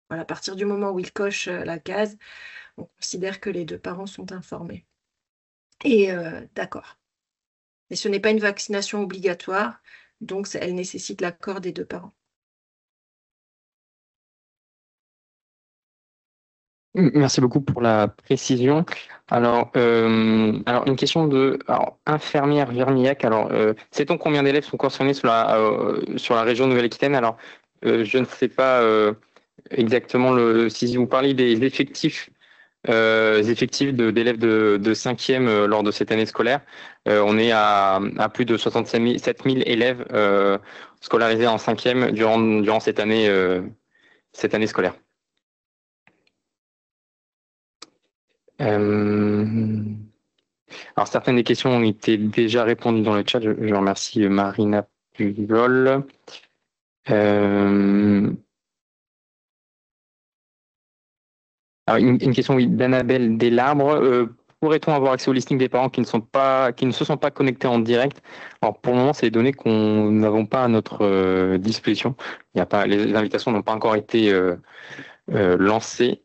Speaker 3: Voilà, à partir du moment où il coche la case, on considère que les deux parents sont informés. Et d'accord. Mais ce n'est pas une vaccination obligatoire, donc elle nécessite l'accord des deux parents.
Speaker 2: Merci beaucoup pour la précision. Alors une question de infirmière Vermillac. Alors, sait-on combien d'élèves sont concernés sur la région Nouvelle-Aquitaine? Alors, je ne sais pas exactement si vous parlez des effectifs d'élèves de 5e lors de cette année scolaire. On est à plus de 67 000 élèves scolarisés en 5e durant cette année scolaire. Alors, certaines des questions ont été déjà répondues dans le chat. Je remercie Marina Pujol. Alors, une question d'Annabelle Delarbre. Pourrait-on avoir accès au listing des parents qui ne se sont pas connectés en direct? Alors, pour le moment, c'est des données qu'on n'avons pas à notre disposition. Les invitations n'ont pas encore été lancées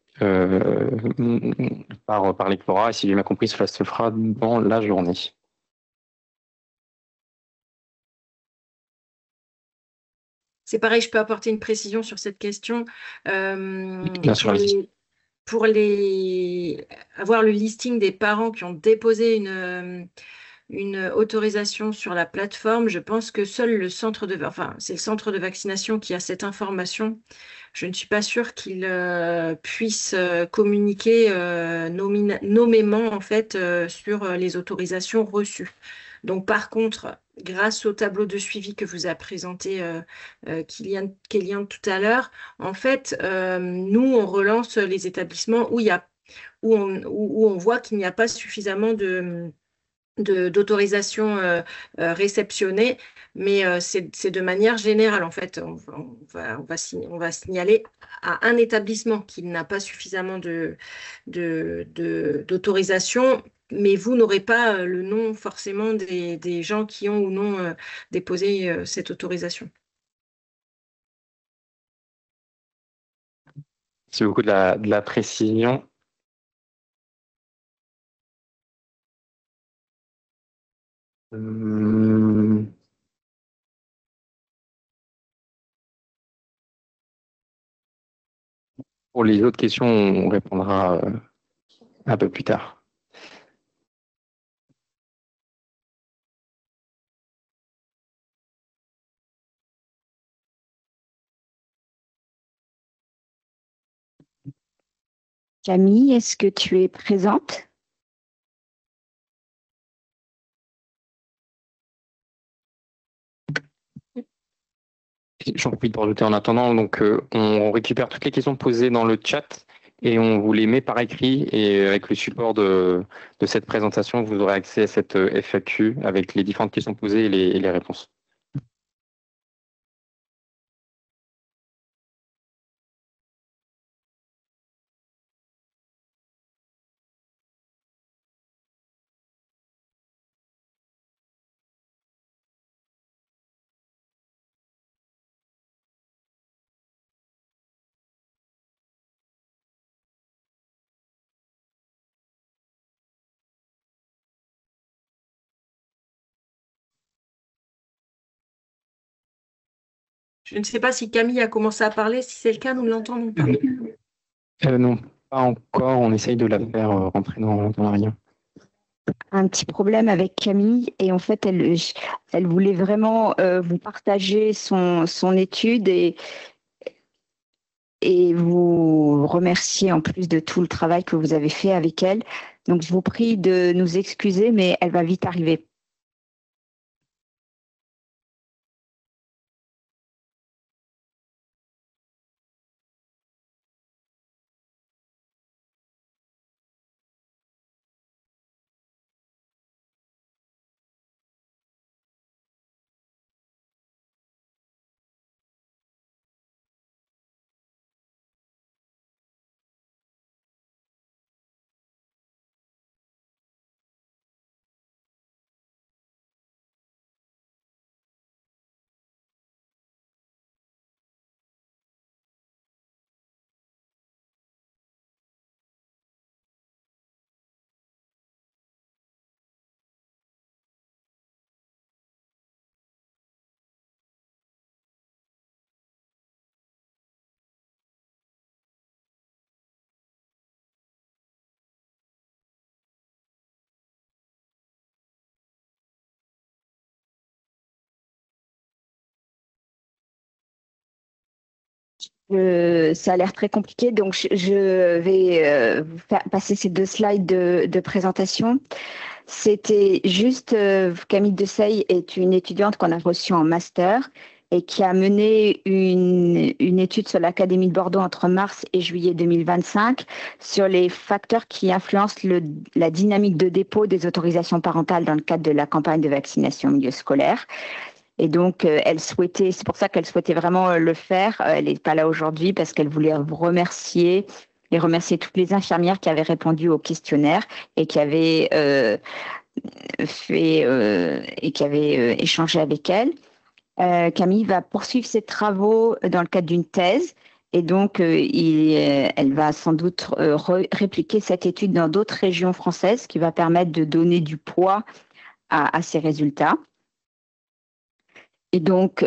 Speaker 2: par l'Eclora, et si j'ai bien compris, cela se fera dans la journée.
Speaker 3: C'est pareil, je peux apporter une précision sur cette question.
Speaker 2: Bien sûr,
Speaker 3: pour avoir le listing des parents qui ont déposé une autorisation sur la plateforme, je pense que seul c'est le centre de vaccination qui a cette information. Je ne suis pas sûre qu'il puisse communiquer nommément en fait sur les autorisations reçues. Donc par contre, grâce au tableau de suivi que vous a présenté Kéliane tout à l'heure, en fait, nous on relance les établissements où on voit qu'il n'y a pas suffisamment d'autorisation réceptionnée, mais c'est de manière générale. En fait, on va signaler à un établissement qu'il n'a pas suffisamment d'autorisation, mais vous n'aurez pas le nom forcément des gens qui ont ou non déposé cette autorisation.
Speaker 2: Merci beaucoup de la précision. Pour les autres questions, on répondra un peu plus tard.
Speaker 1: Camille, est-ce que tu es présente?
Speaker 2: J'en profite pour rajouter en attendant, donc on récupère toutes les questions posées dans le chat et on vous les met par écrit, et avec le support de cette présentation, vous aurez accès à cette FAQ avec les différentes questions posées et les réponses.
Speaker 3: Je ne sais pas si Camille a commencé à parler. Si c'est le cas, nous ne l'entendons pas.
Speaker 2: Non, pas encore. On essaye de la faire rentrer dans la réunion.
Speaker 1: Un petit problème avec Camille et en fait, elle voulait vraiment vous partager son étude et vous remercier en plus de tout le travail que vous avez fait avec elle. Donc, je vous prie de nous excuser, mais elle va vite arriver. Ça a l'air très compliqué, donc je vais vous faire passer ces 2 slides de présentation. C'était juste, Camille Desailles est une étudiante qu'on a reçue en master et qui a mené une étude sur l'Académie de Bordeaux entre mars et juillet 2025 sur les facteurs qui influencent la dynamique de dépôt des autorisations parentales dans le cadre de la campagne de vaccination au milieu scolaire. Et donc, elle souhaitait, c'est pour ça qu'elle souhaitait vraiment le faire. Elle n'est pas là aujourd'hui parce qu'elle voulait vous remercier et remercier toutes les infirmières qui avaient répondu au questionnaire et qui avaient échangé avec elle. Camille va poursuivre ses travaux dans le cadre d'une thèse. Et donc, elle va sans doute répliquer cette étude dans d'autres régions françaises, ce qui va permettre de donner du poids à ces résultats. Et donc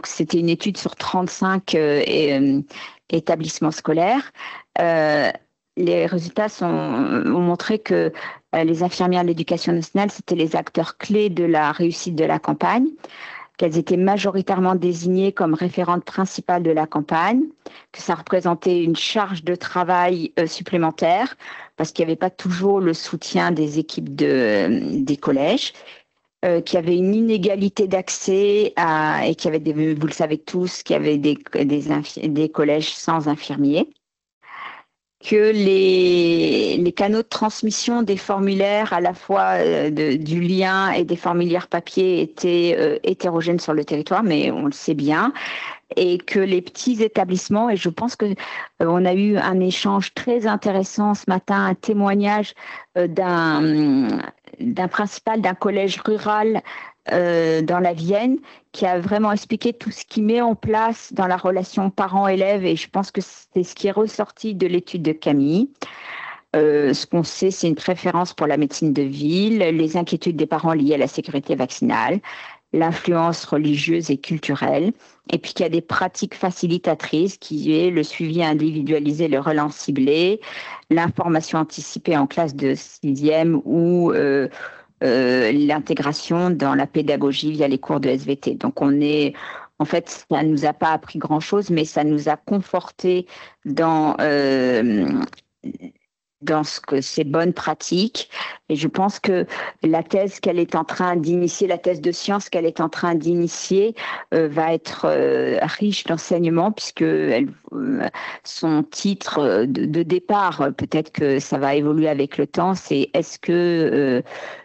Speaker 1: c'était une étude sur 35 établissements scolaires. Les résultats ont montré que les infirmières de l'éducation nationale, c'était les acteurs clés de la réussite de la campagne, qu'elles étaient majoritairement désignées comme référentes principales de la campagne, que ça représentait une charge de travail supplémentaire, parce qu'il n'y avait pas toujours le soutien des équipes des collèges. Qu'il y avait une inégalité d'accès et qu'il y avait, vous le savez tous, qu'il y avait des collèges sans infirmiers, que les canaux de transmission des formulaires, à la fois du lien et des formulaires papier, étaient hétérogènes sur le territoire, mais on le sait bien, et que les petits établissements, et je pense que on a eu un échange très intéressant ce matin, un témoignage d'un principal d'un collège rural dans la Vienne, qui a vraiment expliqué tout ce qu'il met en place dans la relation parent-élève, et je pense que c'est ce qui est ressorti de l'étude de Camille. Ce qu'on sait, c'est une préférence pour la médecine de ville, les inquiétudes des parents liées à la sécurité vaccinale, l'influence religieuse et culturelle, et puis qu'il y a des pratiques facilitatrices qui est le suivi individualisé, le relance ciblé, l'information anticipée en classe de 6e ou l'intégration dans la pédagogie via les cours de SVT. Donc en fait, ça ne nous a pas appris grand-chose, mais ça nous a conforté dans ces bonnes pratiques. Et je pense que la thèse qu'elle est en train d'initier, la thèse de science qu'elle est en train d'initier, va être riche d'enseignements, puisque son titre de départ, peut-être que ça va évoluer avec le temps, c'est est-ce que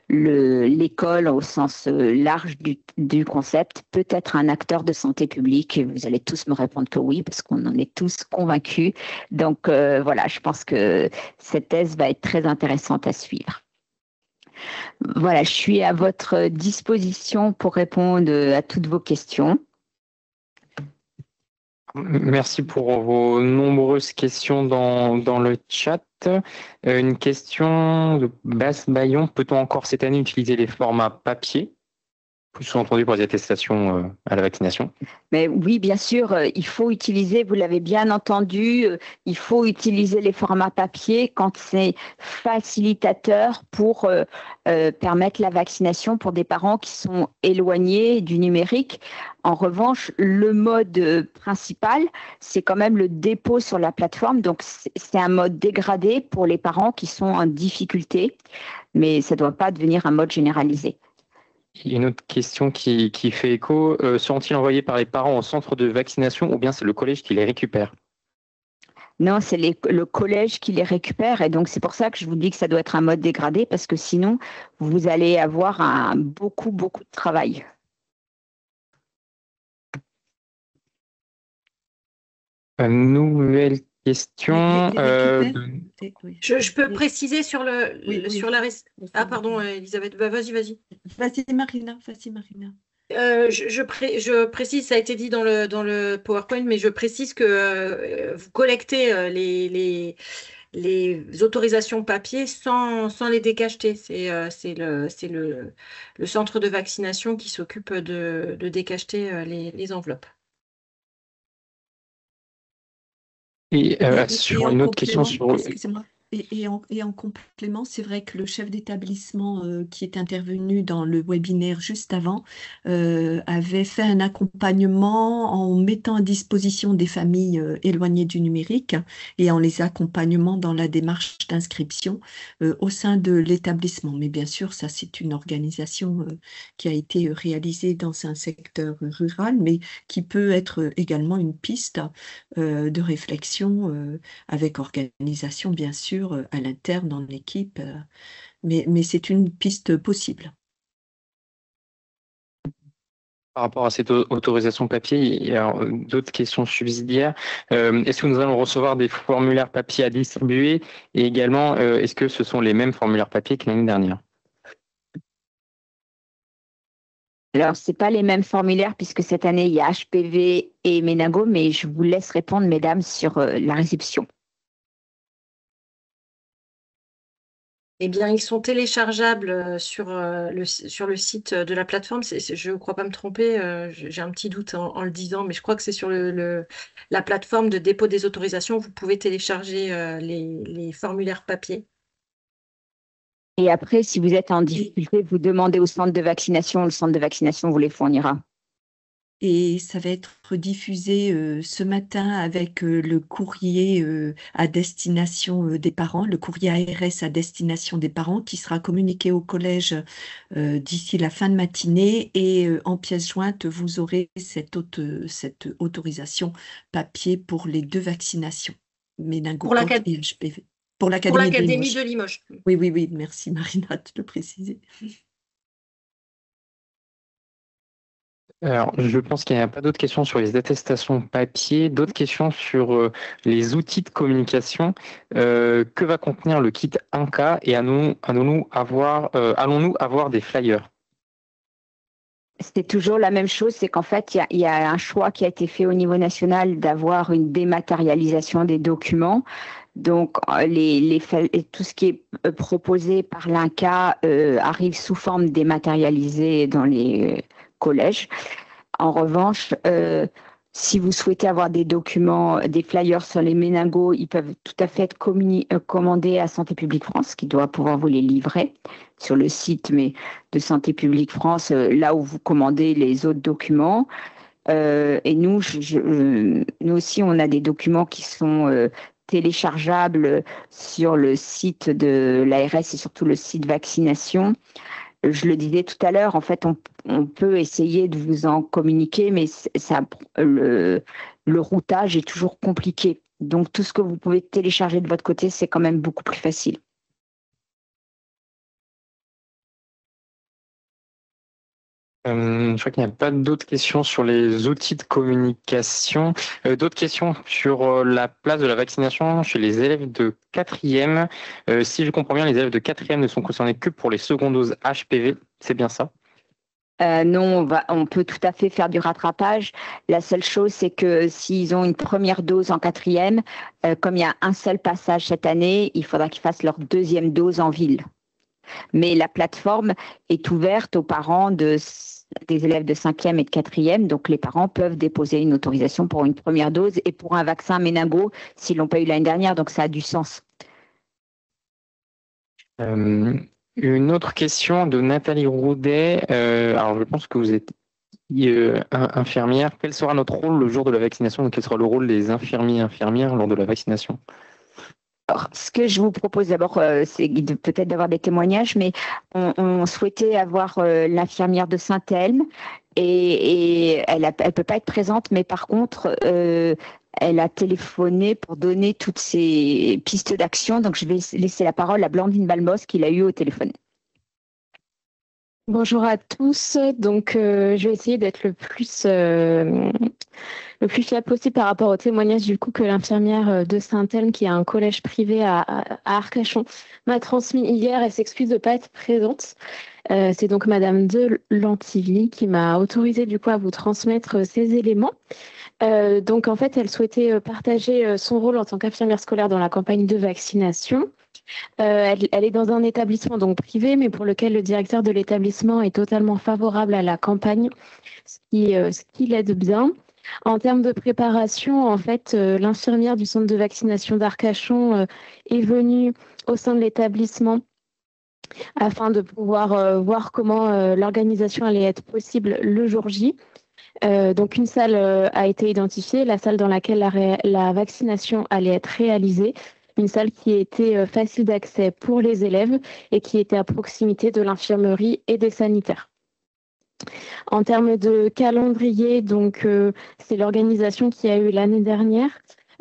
Speaker 1: l'école, au sens large du concept, peut être un acteur de santé publique? Et vous allez tous me répondre que oui, parce qu'on en est tous convaincus. Donc voilà, je pense que cette thèse va être très intéressante à suivre. Voilà, je suis à votre disposition pour répondre à toutes vos questions.
Speaker 2: Merci pour vos nombreuses questions dans le chat. Une question de Basse Bayon. Peut-on encore cette année utiliser les formats papier? plus sous-entendu pour les attestations à la vaccination.
Speaker 1: Mais oui, bien sûr, il faut utiliser, vous l'avez bien entendu, il faut utiliser les formats papier quand c'est facilitateur pour permettre la vaccination pour des parents qui sont éloignés du numérique. En revanche, le mode principal, c'est quand même le dépôt sur la plateforme. Donc, c'est un mode dégradé pour les parents qui sont en difficulté, mais ça ne doit pas devenir un mode généralisé.
Speaker 2: Il y a une autre question qui fait écho. Seront-ils envoyés par les parents au centre de vaccination ou bien c'est le collège qui les récupère?
Speaker 1: Non, c'est le collège qui les récupère et donc c'est pour ça que je vous dis que ça doit être un mode dégradé parce que sinon, vous allez avoir beaucoup de travail.
Speaker 2: Nouvelle question.
Speaker 3: Je peux préciser sur sur la... Ah, pardon, Elisabeth. Bah, vas-y.
Speaker 4: Vas-y, Marina.
Speaker 3: Je précise, ça a été dit dans le PowerPoint, mais je précise que vous collectez les autorisations papier sans les décacheter. C'est le centre de vaccination qui s'occupe de décacheter les enveloppes.
Speaker 2: Et sur une autre question sur...
Speaker 4: Excusez-moi. Et en complément, c'est vrai que le chef d'établissement qui est intervenu dans le webinaire juste avant avait fait un accompagnement en mettant à disposition des familles éloignées du numérique et en les accompagnant dans la démarche d'inscription au sein de l'établissement. Mais bien sûr, ça c'est une organisation qui a été réalisée dans un secteur rural, mais qui peut être également une piste de réflexion avec organisation, bien sûr, à l'interne, dans l'équipe, mais c'est une piste possible.
Speaker 2: Par rapport à cette autorisation papier, il y a d'autres questions subsidiaires. Est-ce que nous allons recevoir des formulaires papier à distribuer? Et également, est-ce que ce sont les mêmes formulaires papier que l'année dernière?
Speaker 1: Alors, ce n'est pas les mêmes formulaires puisque cette année, il y a HPV et Méningo, mais je vous laisse répondre, mesdames, sur la réception.
Speaker 3: Eh bien, ils sont téléchargeables sur le site de la plateforme. Je ne crois pas me tromper, j'ai un petit doute en le disant, mais je crois que c'est sur la plateforme de dépôt des autorisations. Vous pouvez télécharger les formulaires papier.
Speaker 1: Et après, si vous êtes en difficulté, vous demandez au centre de vaccination. Le centre de vaccination vous les fournira.
Speaker 4: Et ça va être diffusé ce matin avec le courrier à destination des parents, le courrier ARS à destination des parents qui sera communiqué au collège d'ici la fin de matinée. Et en pièce jointe, vous aurez cette autorisation papier pour les 2 vaccinations, méningocoque et HPV. Pour l'Académie
Speaker 3: de Limoges.
Speaker 4: Oui, merci Marina de le préciser.
Speaker 2: Alors, je pense qu'il n'y a pas d'autres questions sur les attestations papier, d'autres questions sur les outils de communication. Que va contenir le kit 1K et allons-nous avoir des flyers?
Speaker 1: C'est toujours la même chose, c'est qu'en fait, il y a un choix qui a été fait au niveau national d'avoir une dématérialisation des documents. Donc, tout ce qui est proposé par l'INCa arrive sous forme dématérialisée dans les collèges. En revanche, si vous souhaitez avoir des documents, des flyers sur les méningos, ils peuvent tout à fait être commandés à Santé publique France, qui doit pouvoir vous les livrer sur le site de Santé publique France, là où vous commandez les autres documents. Et nous aussi, on a des documents qui sont téléchargeables sur le site de l'ARS et surtout le site vaccination. Je le disais tout à l'heure, en fait, on peut essayer de vous en communiquer, mais le routage est toujours compliqué. Donc, tout ce que vous pouvez télécharger de votre côté, c'est quand même beaucoup plus facile.
Speaker 2: Je crois qu'il n'y a pas d'autres questions sur les outils de communication. D'autres questions sur la place de la vaccination chez les élèves de 4e. Si je comprends bien, les élèves de 4e ne sont concernés que pour les secondes doses HPV. C'est bien ça?
Speaker 1: Non, on peut tout à fait faire du rattrapage. La seule chose, c'est que s'ils ont une première dose en 4e, comme il y a un seul passage cette année, il faudra qu'ils fassent leur 2e dose en ville. Mais la plateforme est ouverte aux parents des élèves de 5e et de 4e. Donc, les parents peuvent déposer une autorisation pour une première dose et pour un vaccin méningo s'ils l'ont pas eu l'année dernière. Donc, ça a du sens.
Speaker 2: Une autre question de Nathalie Roudet. Alors, je pense que vous êtes infirmière. Quel sera notre rôle le jour de la vaccination? Quel sera le rôle des infirmiers et infirmières lors de la vaccination?
Speaker 1: Alors, ce que je vous propose d'abord, c'est peut-être d'avoir des témoignages, mais on souhaitait avoir l'infirmière de Saint-Elme et elle peut pas être présente, mais par contre, elle a téléphoné pour donner toutes ses pistes d'action. Donc, je vais laisser la parole à Blandine Balmos, qui l'a eu au téléphone.
Speaker 5: Bonjour à tous. Donc, je vais essayer d'être le plus fiable possible par rapport au témoignage du coup que l'infirmière de Saint-Elme, qui a un collège privé à Arcachon, m'a transmis hier. Elle s'excuse de ne pas être présente. C'est donc Madame de Lantivy qui m'a autorisé du coup à vous transmettre ces éléments. Donc, en fait, elle souhaitait partager son rôle en tant qu'infirmière scolaire dans la campagne de vaccination. Elle est dans un établissement donc privé, mais pour lequel le directeur de l'établissement est totalement favorable à la campagne, ce qui l'aide bien. En termes de préparation, en fait, l'infirmière du centre de vaccination d'Arcachon est venue au sein de l'établissement afin de pouvoir voir comment l'organisation allait être possible le jour J. Donc une salle a été identifiée, la salle dans laquelle la vaccination allait être réalisée, une salle qui était facile d'accès pour les élèves et qui était à proximité de l'infirmerie et des sanitaires. En termes de calendrier, donc c'est l'organisation qui a eu l'année dernière.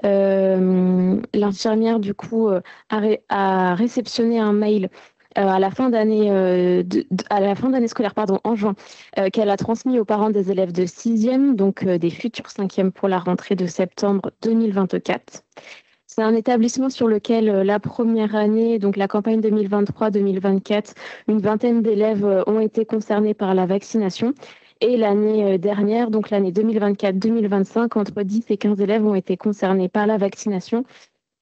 Speaker 5: L'infirmière du coup a réceptionné un mail à la fin d'année scolaire, en juin, qu'elle a transmis aux parents des élèves de 6e, donc des futurs 5e pour la rentrée de septembre 2024. C'est un établissement sur lequel la première année, donc la campagne 2023-2024, une vingtaine d'élèves ont été concernés par la vaccination. Et l'année dernière, donc l'année 2024-2025, entre 10 et 15 élèves ont été concernés par la vaccination.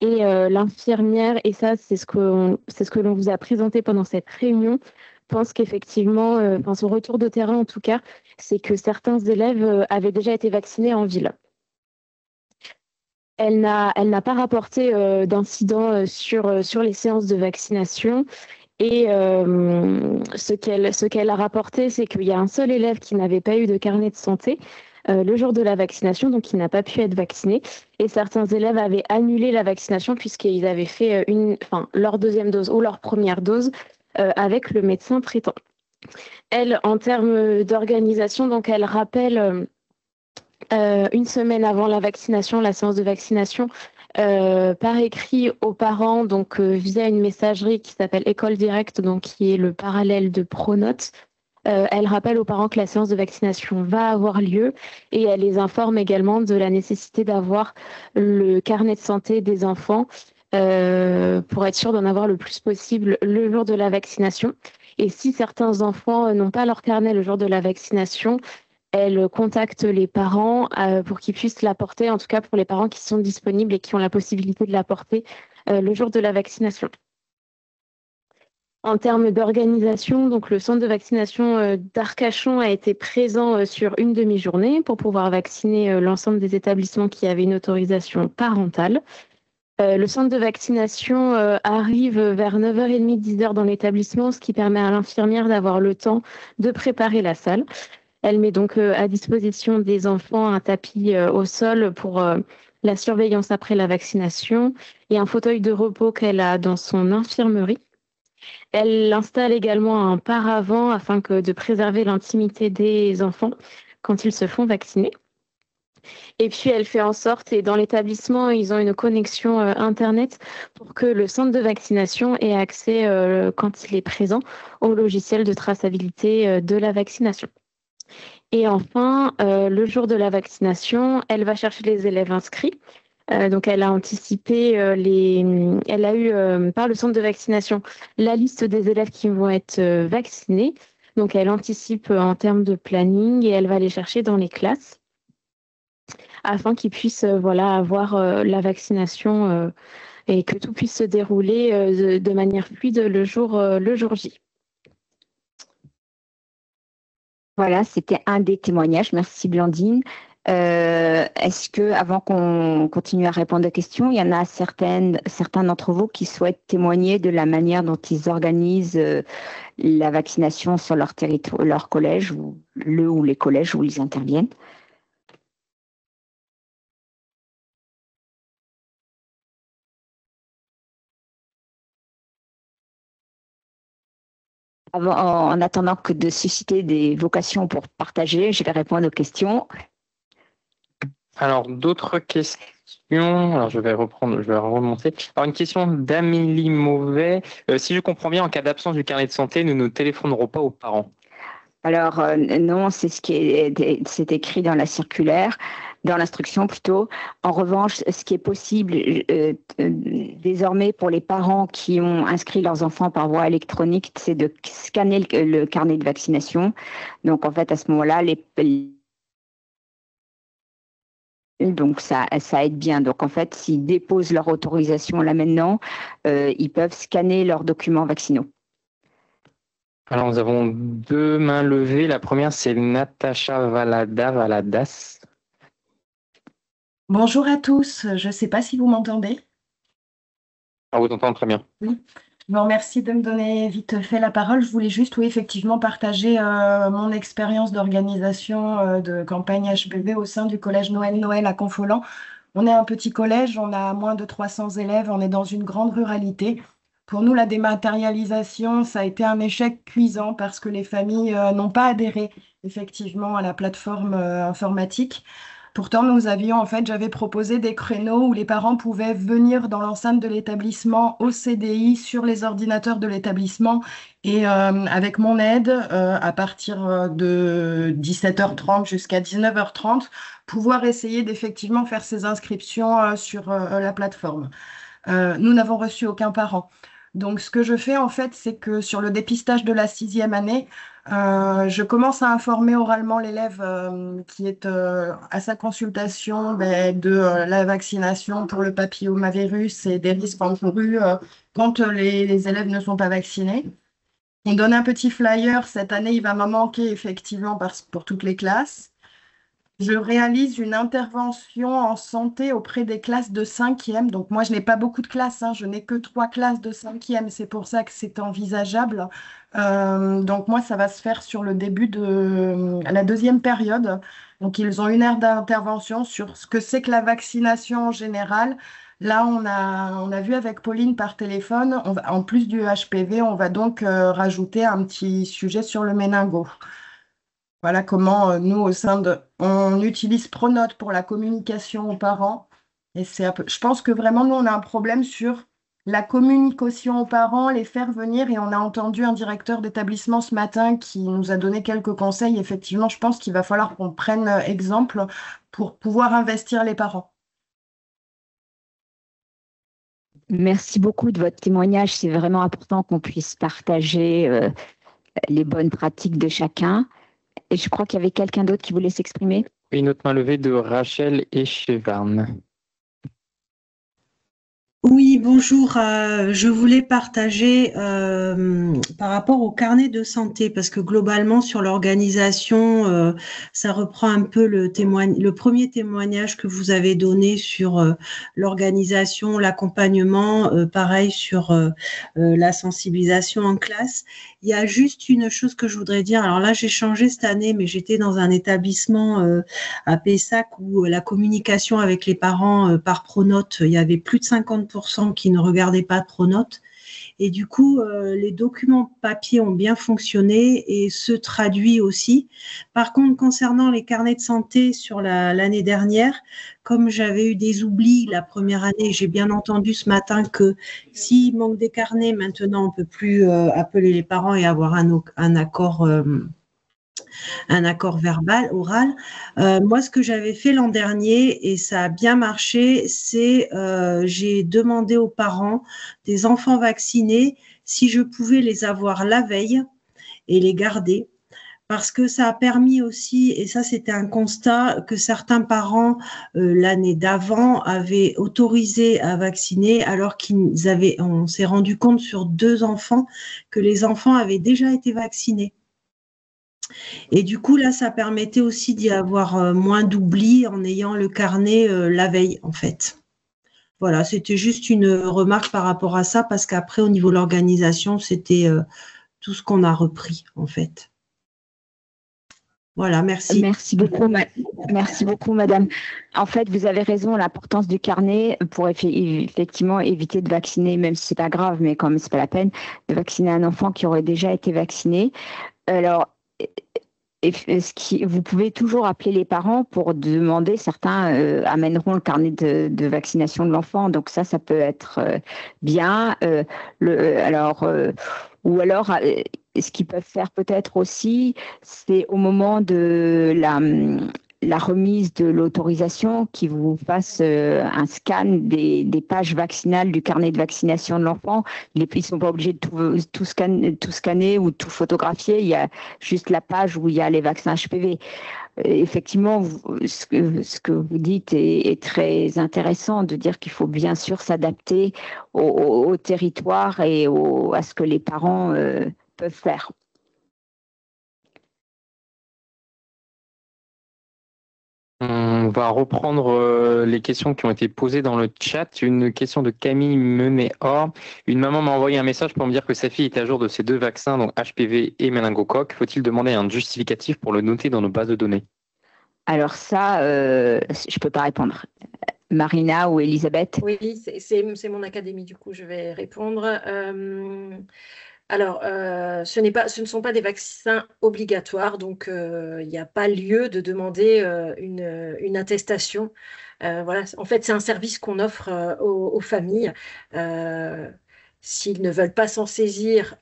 Speaker 5: Et l'infirmière, et ça c'est ce que l'on vous a présenté pendant cette réunion, pense qu'effectivement, son retour de terrain en tout cas, c'est que certains élèves avaient déjà été vaccinés en ville. Elle n'a pas rapporté d'incidents sur les séances de vaccination. Et ce qu'elle a rapporté, c'est qu'il y a un seul élève qui n'avait pas eu de carnet de santé le jour de la vaccination, donc il n'a pas pu être vacciné. Et certains élèves avaient annulé la vaccination puisqu'ils avaient fait leur deuxième dose ou leur première dose avec le médecin traitant. Elle, en termes d'organisation, donc elle rappelle une semaine avant la vaccination, la séance de vaccination, par écrit aux parents, donc via une messagerie qui s'appelle École Directe, donc qui est le parallèle de Pronote. Elle rappelle aux parents que la séance de vaccination va avoir lieu et elle les informe également de la nécessité d'avoir le carnet de santé des enfants pour être sûr d'en avoir le plus possible le jour de la vaccination. Et si certains enfants n'ont pas leur carnet le jour de la vaccination, elle contacte les parents pour qu'ils puissent l'apporter, en tout cas pour les parents qui sont disponibles et qui ont la possibilité de l'apporter le jour de la vaccination. En termes d'organisation, donc le centre de vaccination d'Arcachon a été présent sur une demi-journée pour pouvoir vacciner l'ensemble des établissements qui avaient une autorisation parentale. Le centre de vaccination arrive vers 9h30, 10h dans l'établissement, ce qui permet à l'infirmière d'avoir le temps de préparer la salle. Elle met donc à disposition des enfants un tapis au sol pour la surveillance après la vaccination et un fauteuil de repos qu'elle a dans son infirmerie. Elle installe également un paravent afin de préserver l'intimité des enfants quand ils se font vacciner. Et puis, elle fait en sorte, et dans l'établissement, ils ont une connexion Internet pour que le centre de vaccination ait accès, quand il est présent, au logiciel de traçabilité de la vaccination. Et enfin, le jour de la vaccination, elle va chercher les élèves inscrits. Donc, elle a anticipé elle a eu par le centre de vaccination la liste des élèves qui vont être vaccinés. Donc, elle anticipe en termes de planning et elle va les chercher dans les classes afin qu'ils puissent avoir la vaccination et que tout puisse se dérouler de manière fluide le jour J.
Speaker 1: Voilà, c'était un des témoignages. Merci Blandine. Est-ce que, avant qu'on continue à répondre aux questions, il y en a certains d'entre vous qui souhaitent témoigner de la manière dont ils organisent la vaccination sur leur territoire, leur collège ou les collèges où ils interviennent? En attendant que de susciter des vocations pour partager, je vais répondre aux questions.
Speaker 2: Alors, d'autres questions. Alors, je vais remonter. Alors, une question d'Amélie Mauvais. Si je comprends bien, en cas d'absence du carnet de santé, nous ne téléphonerons pas aux parents.
Speaker 1: Alors, non, c'est c'est écrit dans la circulaire, dans l'instruction plutôt. En revanche, ce qui est possible désormais pour les parents qui ont inscrit leurs enfants par voie électronique, c'est de scanner le carnet de vaccination. Donc, en fait, à ce moment-là, donc ça aide bien. Donc, en fait, s'ils déposent leur autorisation là maintenant, ils peuvent scanner leurs documents vaccinaux.
Speaker 2: Alors, nous avons 2 mains levées. La première, c'est Natacha Valadas.
Speaker 6: Bonjour à tous, je ne sais pas si vous m'entendez.
Speaker 2: Ah, vous entendez très bien.
Speaker 6: Oui. Je vous remercie de me donner vite fait la parole. Je voulais juste, oui, effectivement, partager mon expérience d'organisation de campagne HPV au sein du collège Noël à Confolens. On est un petit collège, on a moins de 300 élèves, on est dans une grande ruralité. Pour nous, la dématérialisation, ça a été un échec cuisant parce que les familles n'ont pas adhéré effectivement à la plateforme informatique. Pourtant, j'avais proposé des créneaux où les parents pouvaient venir dans l'enceinte de l'établissement au CDI sur les ordinateurs de l'établissement et avec mon aide, à partir de 17h30 jusqu'à 19h30, pouvoir essayer d'effectivement faire ces inscriptions sur la plateforme. Nous n'avons reçu aucun parent. Donc, ce que je fais, en fait, c'est que sur le dépistage de la 6e année, je commence à informer oralement l'élève qui est à sa consultation de la vaccination pour le papillomavirus et des risques encourus quand les élèves ne sont pas vaccinés. On donne un petit flyer. Cette année, il va m'en manquer effectivement pour toutes les classes. Je réalise une intervention en santé auprès des classes de 5e. Donc, moi, je n'ai pas beaucoup de classes, hein. Je n'ai que 3 classes de 5e. C'est pour ça que c'est envisageable. Donc, moi, ça va se faire sur le début de la 2e période. Donc, ils ont 1 heure d'intervention sur ce que c'est que la vaccination en général. Là, on a vu avec Pauline par téléphone, en plus du HPV, on va donc rajouter un petit sujet sur le méningo. Voilà comment nous, on utilise Pronote pour la communication aux parents. Et je pense que vraiment, nous, on a un problème sur la communication aux parents, les faire venir. Et on a entendu un directeur d'établissement ce matin qui nous a donné quelques conseils. Effectivement, je pense qu'il va falloir qu'on prenne exemple pour pouvoir investir les parents.
Speaker 1: Merci beaucoup de votre témoignage. C'est vraiment important qu'on puisse partager les bonnes pratiques de chacun. Et je crois qu'il y avait quelqu'un d'autre qui voulait s'exprimer.
Speaker 2: Oui, une autre main levée de Rachel Echevarn.
Speaker 7: Oui, bonjour. Je voulais partager par rapport au carnet de santé, parce que globalement, sur l'organisation, ça reprend un peu le premier témoignage que vous avez donné sur l'organisation, l'accompagnement, pareil sur la sensibilisation en classe. Il y a juste une chose que je voudrais dire. Alors là, j'ai changé cette année, mais j'étais dans un établissement à Pessac où la communication avec les parents par Pronote, il y avait plus de 50% qui ne regardaient pas de Pronote. Et du coup, les documents papier ont bien fonctionné et se traduit aussi. Par contre, concernant les carnets de santé sur l'année dernière, comme j'avais eu des oublis la première année, j'ai bien entendu ce matin que s'il manque des carnets, maintenant, on ne peut plus appeler les parents et avoir un accord verbal, oral. Moi, ce que j'avais fait l'an dernier, et ça a bien marché, c'est j'ai demandé aux parents des enfants vaccinés si je pouvais les avoir la veille et les garder. parce que ça a permis aussi, et ça c'était un constat, que certains parents l'année d'avant avaient autorisé à vacciner alors on s'est rendu compte sur 2 enfants que les enfants avaient déjà été vaccinés. Et du coup, là, ça permettait aussi d'y avoir moins d'oubli en ayant le carnet la veille, en fait. Voilà, c'était juste une remarque par rapport à ça, parce qu'après, au niveau de l'organisation, c'était tout ce qu'on a repris, en fait. Voilà, merci.
Speaker 1: Merci beaucoup, madame. En fait, vous avez raison, l'importance du carnet pour effectivement éviter de vacciner, même si c'est pas grave, mais comme c'est pas la peine, de vacciner un enfant qui aurait déjà été vacciné. Alors, vous pouvez toujours appeler les parents pour demander, certains amèneront le carnet de vaccination de l'enfant, donc ça peut être bien. Ou alors, ce qu'ils peuvent faire peut-être aussi, c'est au moment de la remise de l'autorisation, qu'ils vous fassent un scan des pages vaccinales du carnet de vaccination de l'enfant. Ils ne sont pas obligés de tout scanner ou tout photographier. Il y a juste la page où il y a les vaccins HPV. Effectivement, ce que vous dites est très intéressant, de dire qu'il faut bien sûr s'adapter au territoire et à ce que les parents peuvent faire.
Speaker 2: On va reprendre les questions qui ont été posées dans le chat. Une question de Camille Menet-Or. Une maman m'a envoyé un message pour me dire que sa fille est à jour de ses 2 vaccins, donc HPV et méningocoque. Faut-il demander un justificatif pour le noter dans nos bases de données? Alors ça, je ne peux pas répondre. Marina ou Elisabeth?
Speaker 3: Oui, c'est mon académie, du coup, je vais répondre. Alors, ce ne sont pas des vaccins obligatoires, donc il n'y a pas lieu de demander une attestation. Voilà. En fait, c'est un service qu'on offre aux familles. S'ils ne veulent pas s'en saisir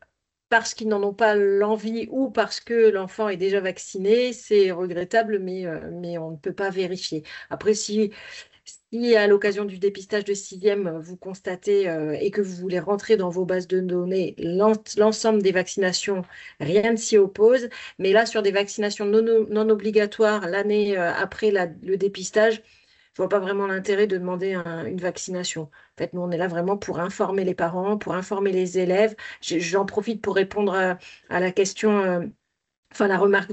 Speaker 3: parce qu'ils n'en ont pas l'envie ou parce que l'enfant est déjà vacciné, c'est regrettable, mais on ne peut pas vérifier. Après, si à l'occasion du dépistage de 6e, vous constatez et que vous voulez rentrer dans vos bases de données l'ensemble des vaccinations, rien ne s'y oppose. Mais là, sur des vaccinations non obligatoires, l'année après le dépistage, je ne vois pas vraiment l'intérêt de demander une vaccination. En fait, nous, on est là vraiment pour informer les parents, pour informer les élèves. J'en profite pour répondre à la question. Enfin, la remarque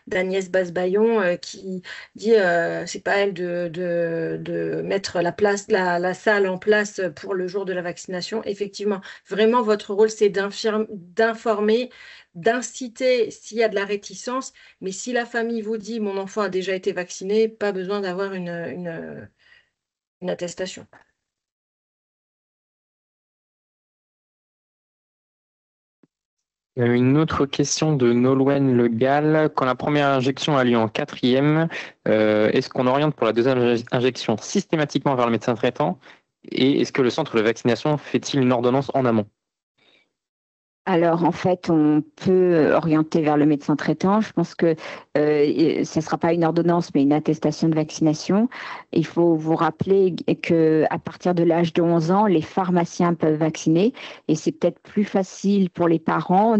Speaker 3: d'Agnès Basbaillon qui dit c'est pas elle de mettre la salle en place pour le jour de la vaccination. Effectivement, vraiment, votre rôle, c'est d'informer, d'inciter s'il y a de la réticence. Mais si la famille vous dit mon enfant a déjà été vacciné, pas besoin d'avoir une attestation.
Speaker 2: Une autre question de Nolwenn Le Gall. Quand la première injection a lieu en 4e, est-ce qu'on oriente pour la deuxième injection systématiquement vers le médecin traitant? Et est-ce que le centre de vaccination fait-il une ordonnance en amont?
Speaker 1: Alors, en fait, on peut orienter vers le médecin traitant. Je pense que ce ne sera pas une ordonnance, mais une attestation de vaccination. Il faut vous rappeler qu'à partir de l'âge de 11 ans, les pharmaciens peuvent vacciner. Et c'est peut-être plus facile pour les parents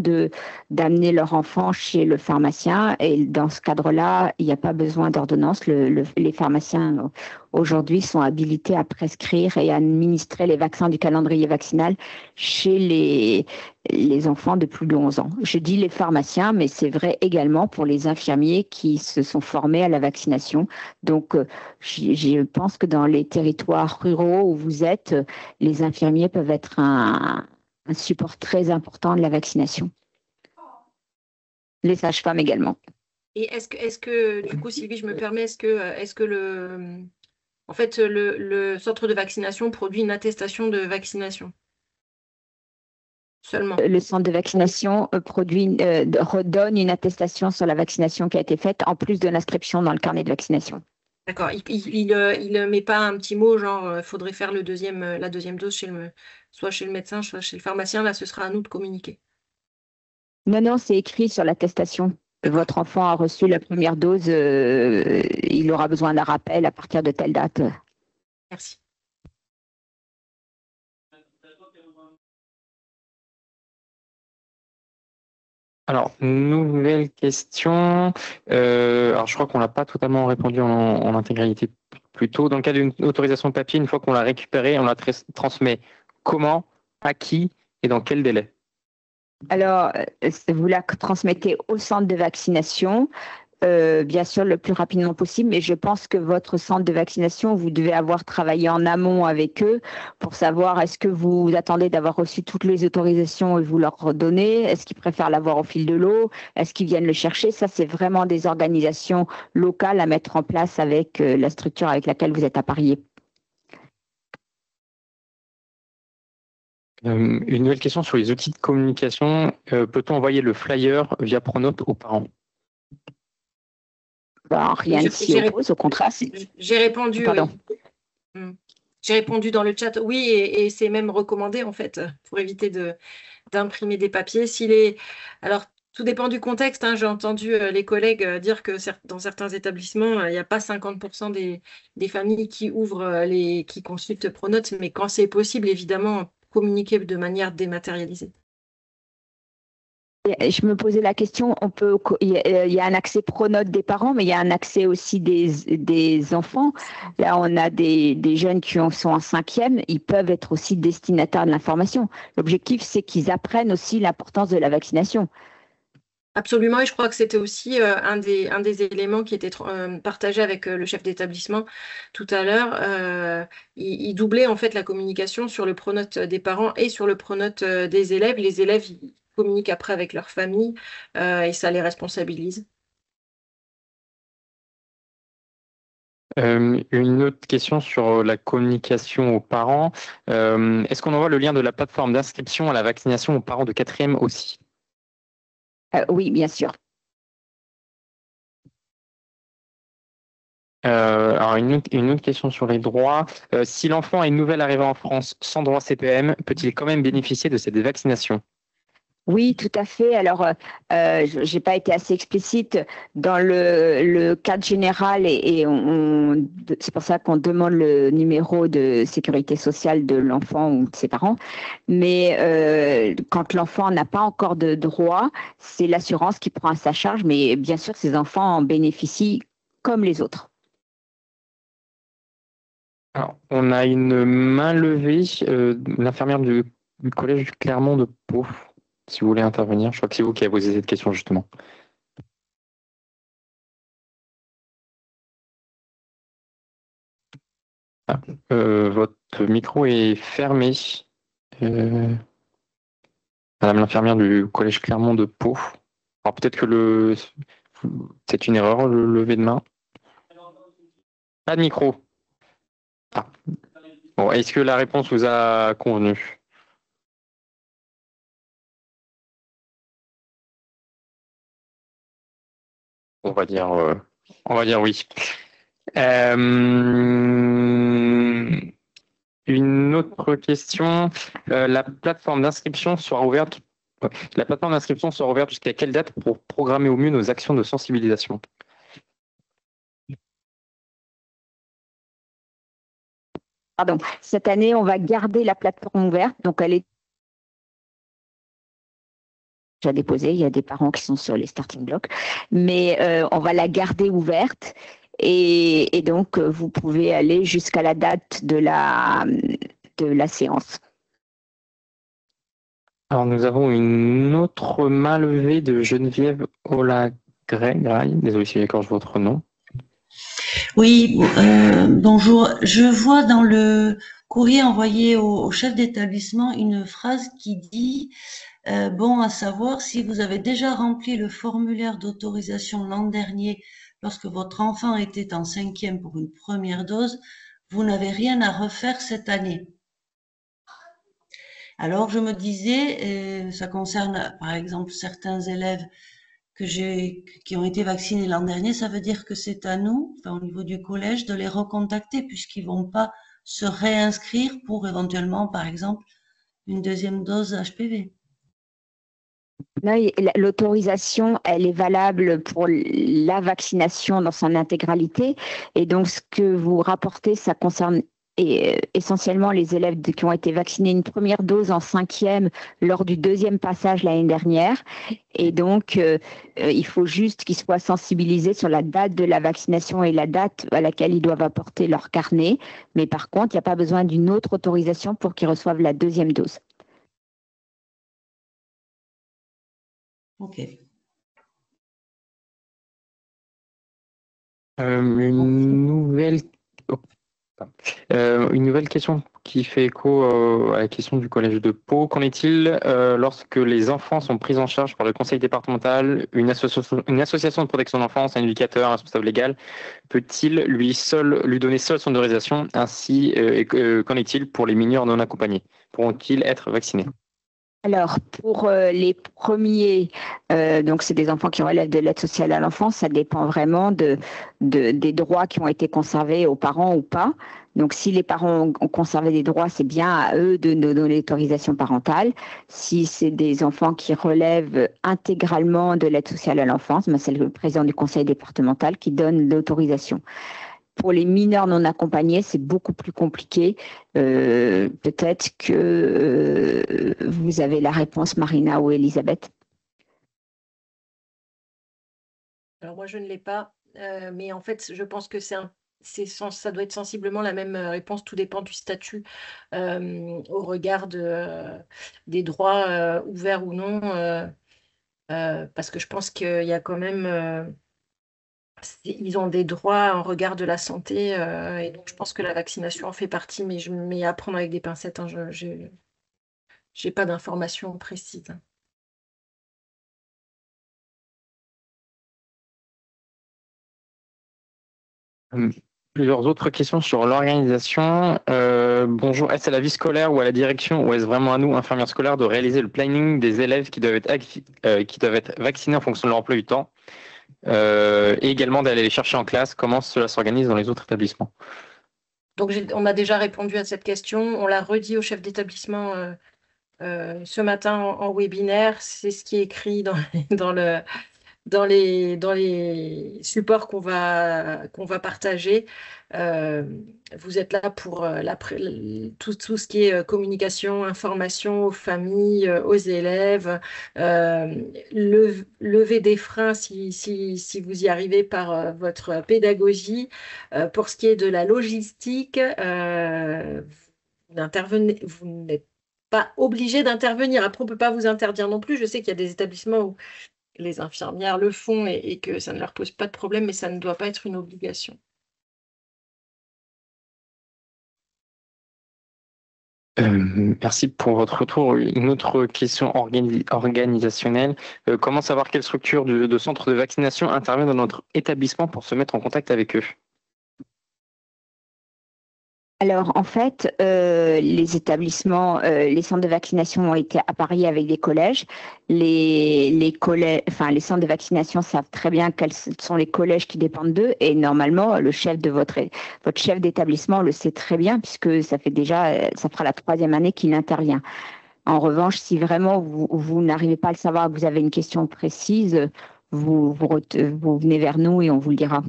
Speaker 1: d'amener leur enfant chez le pharmacien. Et dans ce cadre-là, il n'y a pas besoin d'ordonnance. Les pharmaciens, aujourd'hui, sont habilités à prescrire et à administrer les vaccins du calendrier vaccinal chez les enfants de plus de 11 ans. Je dis les pharmaciens, mais c'est vrai également pour les infirmiers qui se sont formés à la vaccination. Donc, je pense que dans les territoires ruraux où vous êtes, les infirmiers peuvent être un support très important de la vaccination. Les sages-femmes également.
Speaker 3: Et est-ce que, du coup, Sylvie, je me permets, est-ce que en fait, le centre de vaccination produit une attestation de vaccination? Seulement.
Speaker 1: Le centre de vaccination redonne une attestation sur la vaccination qui a été faite, en plus de l'inscription dans le carnet de vaccination.
Speaker 3: D'accord. Il ne met pas un petit mot, genre, faudrait faire la deuxième dose soit chez le médecin, soit chez le pharmacien. Là, ce sera à nous de communiquer.
Speaker 1: Non, c'est écrit sur l'attestation. Votre enfant a reçu la première dose, il aura besoin d'un rappel à partir de telle date.
Speaker 3: Merci.
Speaker 2: Alors, nouvelle question. Alors, je crois qu'on l'a pas totalement répondu en intégralité plus tôt. Dans le cas d'une autorisation papier, une fois qu'on l'a récupérée, on la transmet comment, à qui et dans quel délai?
Speaker 1: Alors, vous la transmettez au centre de vaccination, bien sûr le plus rapidement possible, mais je pense que votre centre de vaccination, vous devez avoir travaillé en amont avec eux pour savoir est-ce que vous attendez d'avoir reçu toutes les autorisations et vous leur redonnez, est-ce qu'ils préfèrent l'avoir au fil de l'eau, est-ce qu'ils viennent le chercher. Ça, c'est vraiment des organisations locales à mettre en place avec la structure avec laquelle vous êtes apparié.
Speaker 2: Une nouvelle question sur les outils de communication. Peut-on envoyer le flyer via Pronote aux parents?
Speaker 1: Rien ne s'y oppose, au contraire.
Speaker 3: J'ai répondu.
Speaker 1: Pardon.
Speaker 3: Oui. J'ai répondu dans le chat, oui, et c'est même recommandé en fait, pour éviter d'imprimer des papiers. Alors, tout dépend du contexte, hein. J'ai entendu les collègues dire que dans certains établissements, il n'y a pas 50% des familles qui ouvrent, qui consultent Pronote, mais quand c'est possible, évidemment, communiquer de manière dématérialisée.
Speaker 1: Je me posais la question, il y a un accès Pronote des parents, mais il y a un accès aussi des enfants. Là, on a des jeunes qui sont en 5e, ils peuvent être aussi destinataires de l'information. L'objectif, c'est qu'ils apprennent aussi l'importance de la vaccination.
Speaker 3: Absolument, et je crois que c'était aussi un des éléments qui était partagé avec le chef d'établissement tout à l'heure. Il doublait en fait la communication sur le Pronote des parents et sur le Pronote des élèves. Les élèves ils communiquent après avec leur famille et ça les responsabilise.
Speaker 2: Une autre question sur la communication aux parents. Est-ce qu'on envoie le lien de la plateforme d'inscription à la vaccination aux parents de 4e aussi?
Speaker 1: Oui, bien sûr.
Speaker 2: Alors une autre question sur les droits. Si l'enfant est une nouvelle arrivée en France sans droit CPM, peut-il quand même bénéficier de cette vaccination?
Speaker 1: Oui, tout à fait. Alors, je n'ai pas été assez explicite dans le cadre général et c'est pour ça qu'on demande le numéro de sécurité sociale de l'enfant ou de ses parents. Mais quand l'enfant n'a pas encore de droit, c'est l'assurance qui prend à sa charge. Mais bien sûr, ces enfants en bénéficient comme les autres.
Speaker 2: Alors, on a une main levée, l'infirmière du collège Clermont de Pau. Si vous voulez intervenir, je crois que c'est vous qui avez posé cette question justement. Votre micro est fermé. Madame l'infirmière du collège Clermont de Pau. Alors peut-être que c'est une erreur, le lever de main. Pas de micro. Ah. Bon, est-ce que la réponse vous a convenu? On va dire oui. Une autre question. La plateforme d'inscription sera ouverte. La plateforme d'inscription sera ouverte jusqu'à quelle date pour programmer au mieux nos actions de sensibilisation?
Speaker 1: Pardon. Cette année, on va garder la plateforme ouverte. Donc, elle est déjà déposée. Il y a des parents qui sont sur les starting blocks. Mais on va la garder ouverte. Et donc, vous pouvez aller jusqu'à la date de la séance.
Speaker 2: Alors, nous avons une autre main levée de Geneviève Olagraille. Désolé si j'écorche votre nom.
Speaker 7: Oui, bonjour. Je vois dans le courrier envoyé au chef d'établissement une phrase qui dit bon à savoir si vous avez déjà rempli le formulaire d'autorisation l'an dernier lorsque votre enfant était en 5e pour une première dose, vous n'avez rien à refaire cette année. Alors je me disais, ça concerne par exemple certains élèves qui ont été vaccinés l'an dernier, ça veut dire que c'est à nous, au niveau du collège, de les recontacter puisqu'ils vont pas se réinscrire pour éventuellement, par exemple, une deuxième dose HPV.
Speaker 1: L'autorisation, elle est valable pour la vaccination dans son intégralité. Et donc, ce que vous rapportez, ça concerne et essentiellement les élèves qui ont été vaccinés une première dose en 5e lors du 2e passage l'année dernière. Et donc, il faut juste qu'ils soient sensibilisés sur la date de la vaccination et la date à laquelle ils doivent apporter leur carnet. Mais par contre, il n'y a pas besoin d'une autre autorisation pour qu'ils reçoivent la 2e dose.
Speaker 7: Ok.
Speaker 2: Une nouvelle... oh, une nouvelle question qui fait écho à la question du collège de Pau. Qu'en est-il lorsque les enfants sont pris en charge par le conseil départemental, une association de protection de l'enfance, un éducateur, un responsable légal, peut-il lui donner seul son autorisation? Ainsi, qu'en est-il pour les mineurs non accompagnés? Pourront-ils être vaccinés?
Speaker 1: Alors, pour les premiers, donc c'est des enfants qui relèvent de l'aide sociale à l'enfance, ça dépend vraiment des droits qui ont été conservés aux parents ou pas. Donc, si les parents ont conservé des droits, c'est bien à eux de donner l'autorisation parentale. Si c'est des enfants qui relèvent intégralement de l'aide sociale à l'enfance, c'est le président du conseil départemental qui donne l'autorisation. Pour les mineurs non accompagnés, c'est beaucoup plus compliqué. Peut-être que vous avez la réponse, Marina ou Elisabeth.
Speaker 3: Alors moi, je ne l'ai pas, mais en fait, je pense que ça doit être sensiblement la même réponse. Tout dépend du statut au regard des droits ouverts ou non, parce que je pense qu'il y a quand même... ils ont des droits en regard de la santé, et donc je pense que la vaccination en fait partie, mais à prendre avec des pincettes, hein, je n'ai pas d'informations précises.
Speaker 2: Plusieurs autres questions sur l'organisation. Bonjour, est-ce à la vie scolaire ou à la direction, ou est-ce vraiment à nous, infirmières scolaires, de réaliser le planning des élèves qui doivent être vaccinés en fonction de leur emploi du temps, et également d'aller les chercher en classe? Comment cela s'organise dans les autres établissements?
Speaker 3: Donc on a déjà répondu à cette question. On l'a redit au chef d'établissement ce matin en webinaire. C'est ce qui est écrit dans les supports qu'on va partager. Vous êtes là pour tout ce qui est communication, information aux familles, aux élèves, lever des freins si vous y arrivez par votre pédagogie. Pour ce qui est de la logistique, vous n'êtes pas obligé d'intervenir. Après, on ne peut pas vous interdire non plus. Je sais qu'il y a des établissements où les infirmières le font et que ça ne leur pose pas de problème, mais ça ne doit pas être une obligation.
Speaker 2: Merci pour votre retour. Une autre question organisationnelle. Comment savoir quelle structure de centre de vaccination intervient dans notre établissement pour se mettre en contact avec eux?
Speaker 1: Alors, en fait, les établissements, les centres de vaccination ont été à Paris avec des collèges. Les centres de vaccination savent très bien quels sont les collèges qui dépendent d'eux. Et normalement, le chef de votre chef d'établissement le sait très bien, puisque ça fera la 3e année qu'il intervient. En revanche, si vraiment vous n'arrivez pas à le savoir, vous avez une question précise, vous venez vers nous et on vous le dira.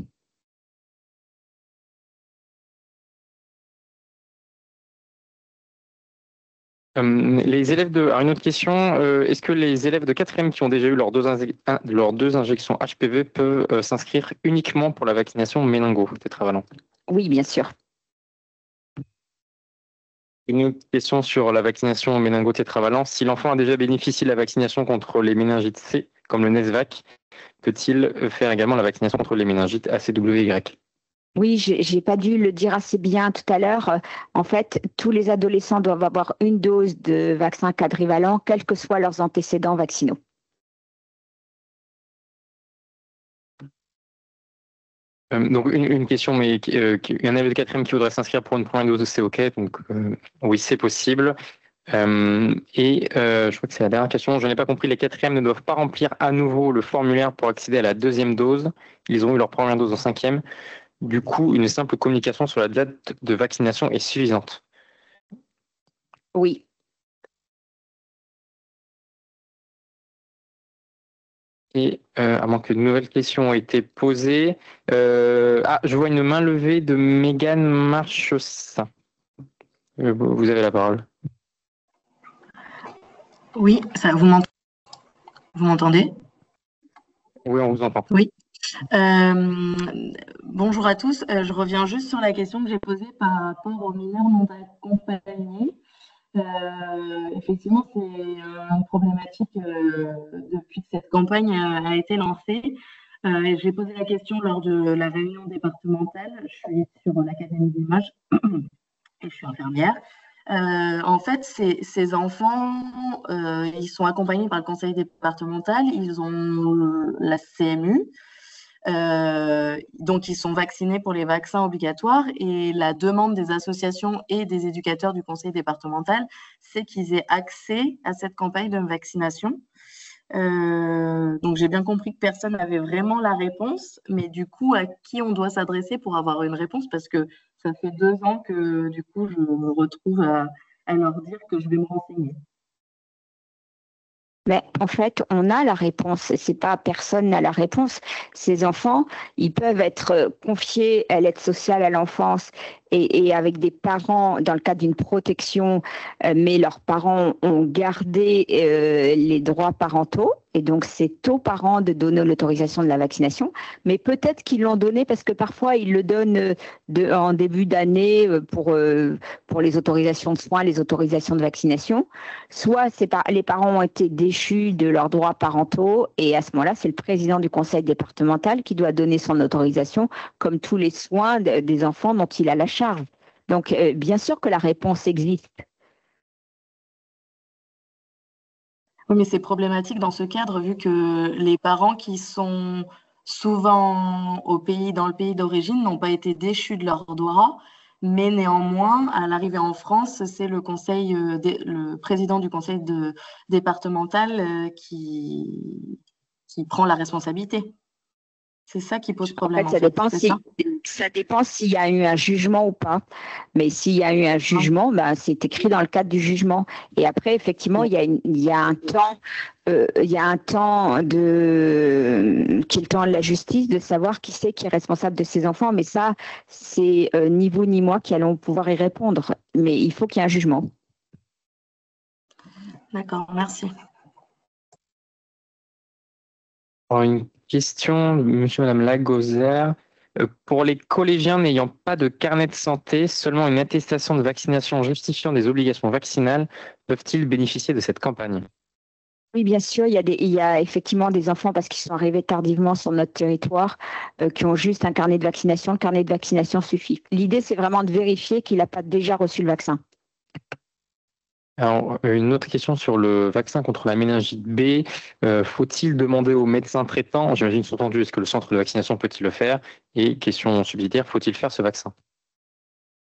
Speaker 2: Les élèves alors une autre question, est-ce que les élèves de 4e qui ont déjà eu leurs deux injections HPV peuvent s'inscrire uniquement pour la vaccination méningo-tétravalent?
Speaker 1: Oui, bien sûr.
Speaker 2: Une autre question sur la vaccination méningo-tétravalent. Si l'enfant a déjà bénéficié de la vaccination contre les méningites C, comme le Nesvac, peut-il faire également la vaccination contre les méningites ACWY?
Speaker 1: Oui, j'ai pas dû le dire assez bien tout à l'heure. En fait, tous les adolescents doivent avoir une dose de vaccin quadrivalent, quels que soient leurs antécédents vaccinaux.
Speaker 2: Donc une question, mais un élève de 4e qui voudrait s'inscrire pour une première dose, c'est OK. Donc oui, c'est possible. Je crois que c'est la dernière question. Je n'ai pas compris, les 4e ne doivent pas remplir à nouveau le formulaire pour accéder à la 2e dose. Ils ont eu leur première dose en 5e. Du coup, une simple communication sur la date de vaccination est suffisante.
Speaker 1: Oui.
Speaker 2: Et à moins que de nouvelles questions aient été posées. Je vois une main levée de Mégane Marchessin. Vous avez la parole.
Speaker 8: Oui, vous m'entendez?
Speaker 2: Oui, on vous entend.
Speaker 8: Oui. Bonjour à tous. Je reviens juste sur la question que j'ai posée par rapport aux mineurs non accompagnés. Effectivement, c'est une problématique depuis que cette campagne a été lancée. J'ai posé la question lors de la réunion départementale. Je suis sur l'Académie d'Images et je suis infirmière. En fait, ces enfants, ils sont accompagnés par le conseil départemental, ils ont la CMU, donc ils sont vaccinés pour les vaccins obligatoires et la demande des associations et des éducateurs du conseil départemental, c'est qu'ils aient accès à cette campagne de vaccination. Donc j'ai bien compris que personne n'avait vraiment la réponse, mais du coup, à qui on doit s'adresser pour avoir une réponse? Parce que ça fait 2 ans que du coup, je me retrouve à leur dire que je vais me renseigner.
Speaker 1: Mais en fait, on a la réponse. C'est pas personne n'a la réponse. Ces enfants, ils peuvent être confiés à l'aide sociale à l'enfance et avec des parents dans le cadre d'une protection, mais leurs parents ont gardé les droits parentaux. Et donc, c'est aux parents de donner l'autorisation de la vaccination. Mais peut-être qu'ils l'ont donné parce que parfois, ils le donnent en début d'année pour les autorisations de soins, les autorisations de vaccination. Soit les parents ont été déchus de leurs droits parentaux et à ce moment-là, c'est le président du conseil départemental qui doit donner son autorisation, comme tous les soins des enfants dont il a la charge. Donc, bien sûr que la réponse existe.
Speaker 8: Oui, mais c'est problématique dans ce cadre, vu que les parents qui sont souvent dans le pays d'origine n'ont pas été déchus de leurs droits, mais néanmoins, à l'arrivée en France, c'est le président du conseil départemental qui prend la responsabilité. C'est ça qui pose problème.
Speaker 1: En fait, ça dépend s'il y a eu un jugement ou pas. Mais s'il y a eu un jugement, c'est écrit dans le cadre du jugement. Et après, effectivement, il y a un temps, qui est le temps de la justice, de savoir qui c'est qui est responsable de ces enfants. Mais ça, c'est ni vous ni moi qui allons pouvoir y répondre. Mais il faut qu'il y ait un jugement.
Speaker 8: D'accord, merci.
Speaker 2: Alors, une question, monsieur, madame Lagozère. Pour les collégiens n'ayant pas de carnet de santé, seulement une attestation de vaccination justifiant des obligations vaccinales, peuvent-ils bénéficier de cette campagne?
Speaker 1: Oui, bien sûr, il y a effectivement des enfants, parce qu'ils sont arrivés tardivement sur notre territoire, qui ont juste un carnet de vaccination. Le carnet de vaccination suffit. L'idée, c'est vraiment de vérifier qu'il n'a pas déjà reçu le vaccin.
Speaker 2: Alors, une autre question sur le vaccin contre la méningite B. Faut-il demander aux médecins traitants, j'imagine sous-entendu, est-ce que le centre de vaccination peut-il le faire? Et question subsidiaire, faut-il faire ce vaccin?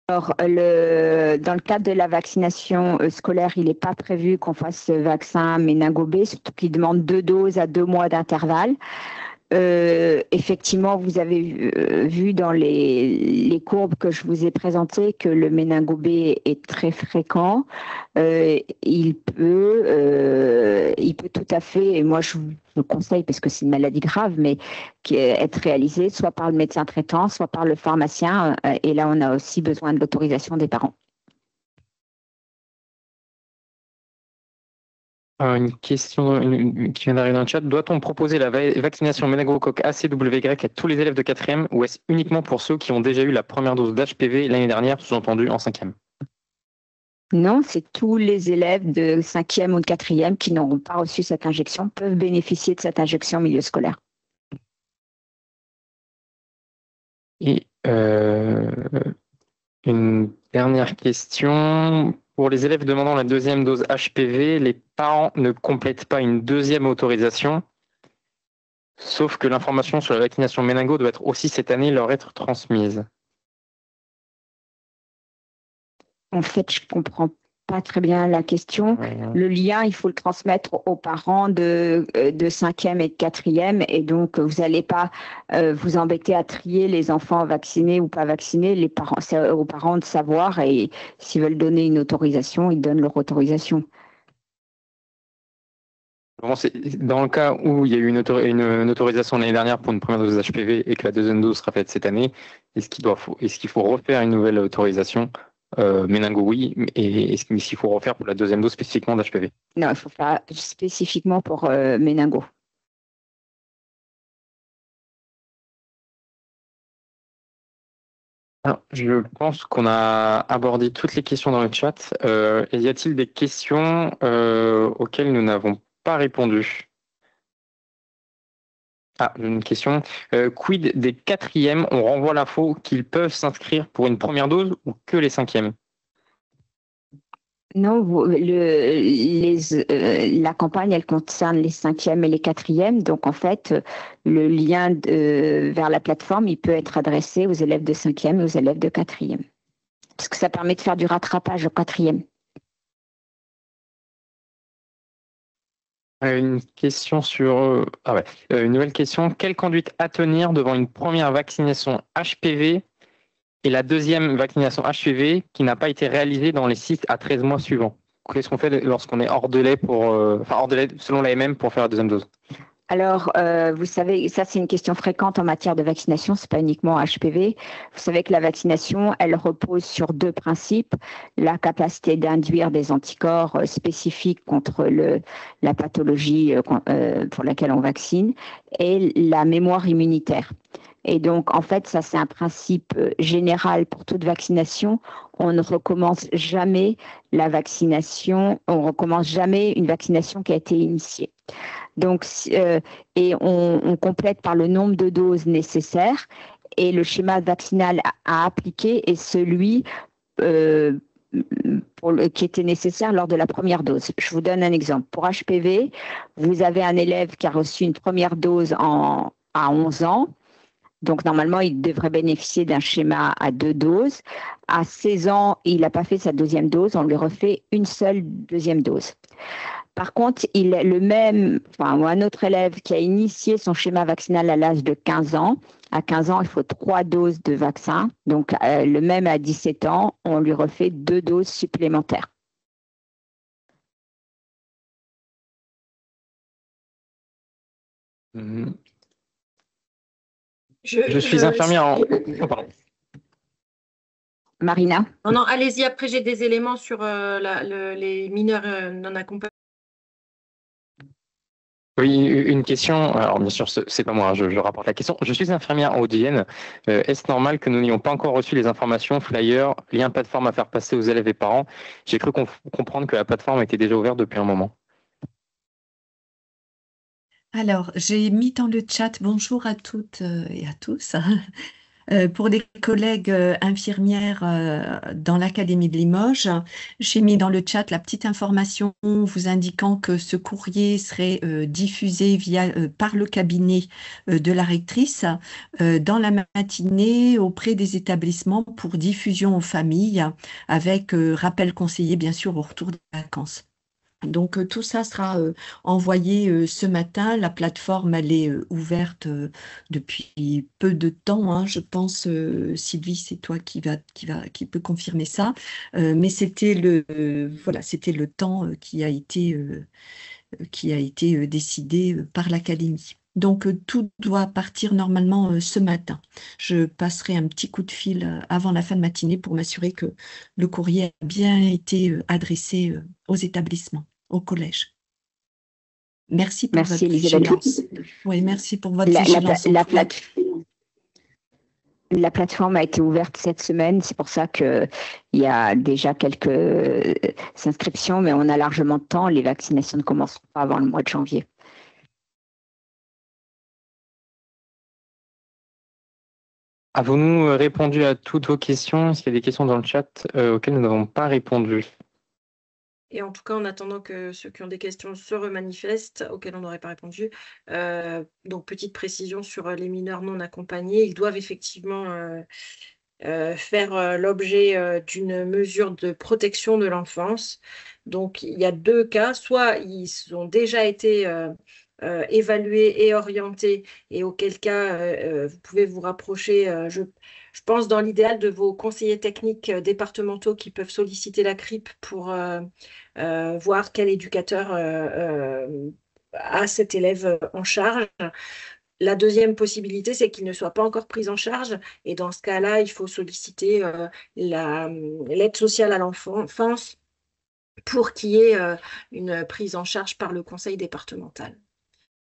Speaker 1: Alors, dans le cadre de la vaccination scolaire, il n'est pas prévu qu'on fasse ce vaccin méningo B, surtout qu'il demande 2 doses à 2 mois d'intervalle. Effectivement, vous avez vu dans les courbes que je vous ai présentées que le méningo B est très fréquent. Il peut tout à fait, et moi je vous conseille parce que c'est une maladie grave, mais être réalisé soit par le médecin traitant, soit par le pharmacien. Et là, on a aussi besoin de l'autorisation des parents.
Speaker 2: Une question qui vient d'arriver dans le chat. Doit-on proposer la vaccination méningocoque ACWY à tous les élèves de 4e ou est-ce uniquement pour ceux qui ont déjà eu la première dose d'HPV l'année dernière, sous-entendu en 5e?
Speaker 1: Non, c'est tous les élèves de 5e ou de 4e qui n'auront pas reçu cette injection peuvent bénéficier de cette injection en milieu scolaire.
Speaker 2: Et une dernière question. Pour les élèves demandant la 2e dose HPV, les parents ne complètent pas une 2e autorisation, sauf que l'information sur la vaccination méningo doit être aussi cette année leur être transmise.
Speaker 1: En fait, je ne comprends pas très bien la question. Le lien, il faut le transmettre aux parents de 5e et de 4e. Et donc, vous n'allez pas vous embêter à trier les enfants vaccinés ou pas vaccinés. C'est aux parents de savoir. Et s'ils veulent donner une autorisation, ils donnent leur autorisation.
Speaker 2: Dans le cas où il y a eu une autorisation l'année dernière pour une première dose d'HPV et que la 2e dose sera faite cette année, est-ce qu'il faut refaire une nouvelle autorisation méningo, oui, et s'il faut refaire pour la deuxième dose spécifiquement d'HPV.
Speaker 1: Non, il faut faire spécifiquement pour méningo.
Speaker 2: Alors, je pense qu'on a abordé toutes les questions dans le chat. Y a-t-il des questions auxquelles nous n'avons pas répondu? Ah, une question. Quid des quatrièmes? On renvoie l'info qu'ils peuvent s'inscrire pour une première dose ou que les cinquièmes?
Speaker 1: Non, la campagne, elle concerne les cinquièmes et les quatrièmes. Donc, en fait, le lien vers la plateforme, il peut être adressé aux élèves de cinquième et aux élèves de quatrième. Parce que ça permet de faire du rattrapage au quatrième.
Speaker 2: Une question sur... une nouvelle question. Quelle conduite à tenir devant une première vaccination HPV et la deuxième vaccination HPV qui n'a pas été réalisée dans les 6 à 13 mois suivants? Qu'est-ce qu'on fait lorsqu'on est hors délai hors délai selon l'AMM pour faire la deuxième dose?
Speaker 1: Alors, vous savez, ça c'est une question fréquente en matière de vaccination, c'est pas uniquement HPV. Vous savez que la vaccination, elle repose sur 2 principes: la capacité d'induire des anticorps spécifiques contre la pathologie pour laquelle on vaccine, et la mémoire immunitaire. Et donc, en fait, ça c'est un principe général pour toute vaccination. On ne recommence jamais la vaccination, on recommence jamais une vaccination qui a été initiée. Donc, et on complète par le nombre de doses nécessaires, et le schéma vaccinal à appliquer est celui qui était nécessaire lors de la première dose. Je vous donne un exemple. Pour HPV, vous avez un élève qui a reçu une première dose à 11 ans. Donc, normalement, il devrait bénéficier d'un schéma à 2 doses. À 16 ans, il n'a pas fait sa deuxième dose. On lui refait une seule deuxième dose. Par contre, un autre élève qui a initié son schéma vaccinal à l'âge de 15 ans. À 15 ans, il faut 3 doses de vaccin. Donc, le même à 17 ans, on lui refait 2 doses supplémentaires.
Speaker 2: Je suis infirmière en... Oh, pardon.
Speaker 1: Marina?
Speaker 3: Non, allez-y. Après, j'ai des éléments sur les mineurs non accompagnés.
Speaker 2: Oui, une question. Alors, bien sûr, c'est pas moi, hein, je rapporte la question. Je suis infirmière en Haute-Vienne. Est-ce normal que nous n'ayons pas encore reçu les informations, flyers, liens plateforme à faire passer aux élèves et parents? J'ai cru comprendre que la plateforme était déjà ouverte depuis un moment.
Speaker 4: Alors, j'ai mis dans le chat bonjour à toutes et à tous. Pour les collègues infirmières dans l'Académie de Limoges, j'ai mis dans le chat la petite information vous indiquant que ce courrier serait diffusé par le cabinet de la rectrice dans la matinée auprès des établissements pour diffusion aux familles, avec rappel conseillé bien sûr au retour des vacances. Donc, tout ça sera envoyé ce matin. La plateforme, elle est ouverte depuis peu de temps, hein. Je pense, Sylvie, c'est toi qui peut confirmer ça. Mais c'était le temps qui a été décidé par l'Académie. Donc, tout doit partir normalement ce matin. Je passerai un petit coup de fil avant la fin de matinée pour m'assurer que le courrier a bien été adressé aux établissements, au collège. Merci pour votre vigilance. Oui, merci pour votre vigilance.
Speaker 1: La plateforme a été ouverte cette semaine, c'est pour ça qu'il y a déjà quelques inscriptions, mais on a largement de temps. Les vaccinations ne commenceront pas avant le mois de janvier.
Speaker 2: Avons-nous répondu à toutes vos questions? Est-ce qu'il y a des questions dans le chat auxquelles nous n'avons pas répondu?
Speaker 3: Et en tout cas, en attendant que ceux qui ont des questions se remanifestent, auxquelles on n'aurait pas répondu, donc petite précision sur les mineurs non accompagnés, ils doivent effectivement faire l'objet d'une mesure de protection de l'enfance. Donc, il y a 2 cas, soit ils ont déjà été évalués et orientés, et auquel cas vous pouvez vous rapprocher, je pense dans l'idéal de vos conseillers techniques départementaux qui peuvent solliciter la CRIP pour voir quel éducateur a cet élève en charge. la deuxième possibilité, c'est qu'ils ne soient pas encore pris en charge. Et dans ce cas-là, il faut solliciter l'aide sociale à l'enfance pour qu'il y ait une prise en charge par le conseil départemental.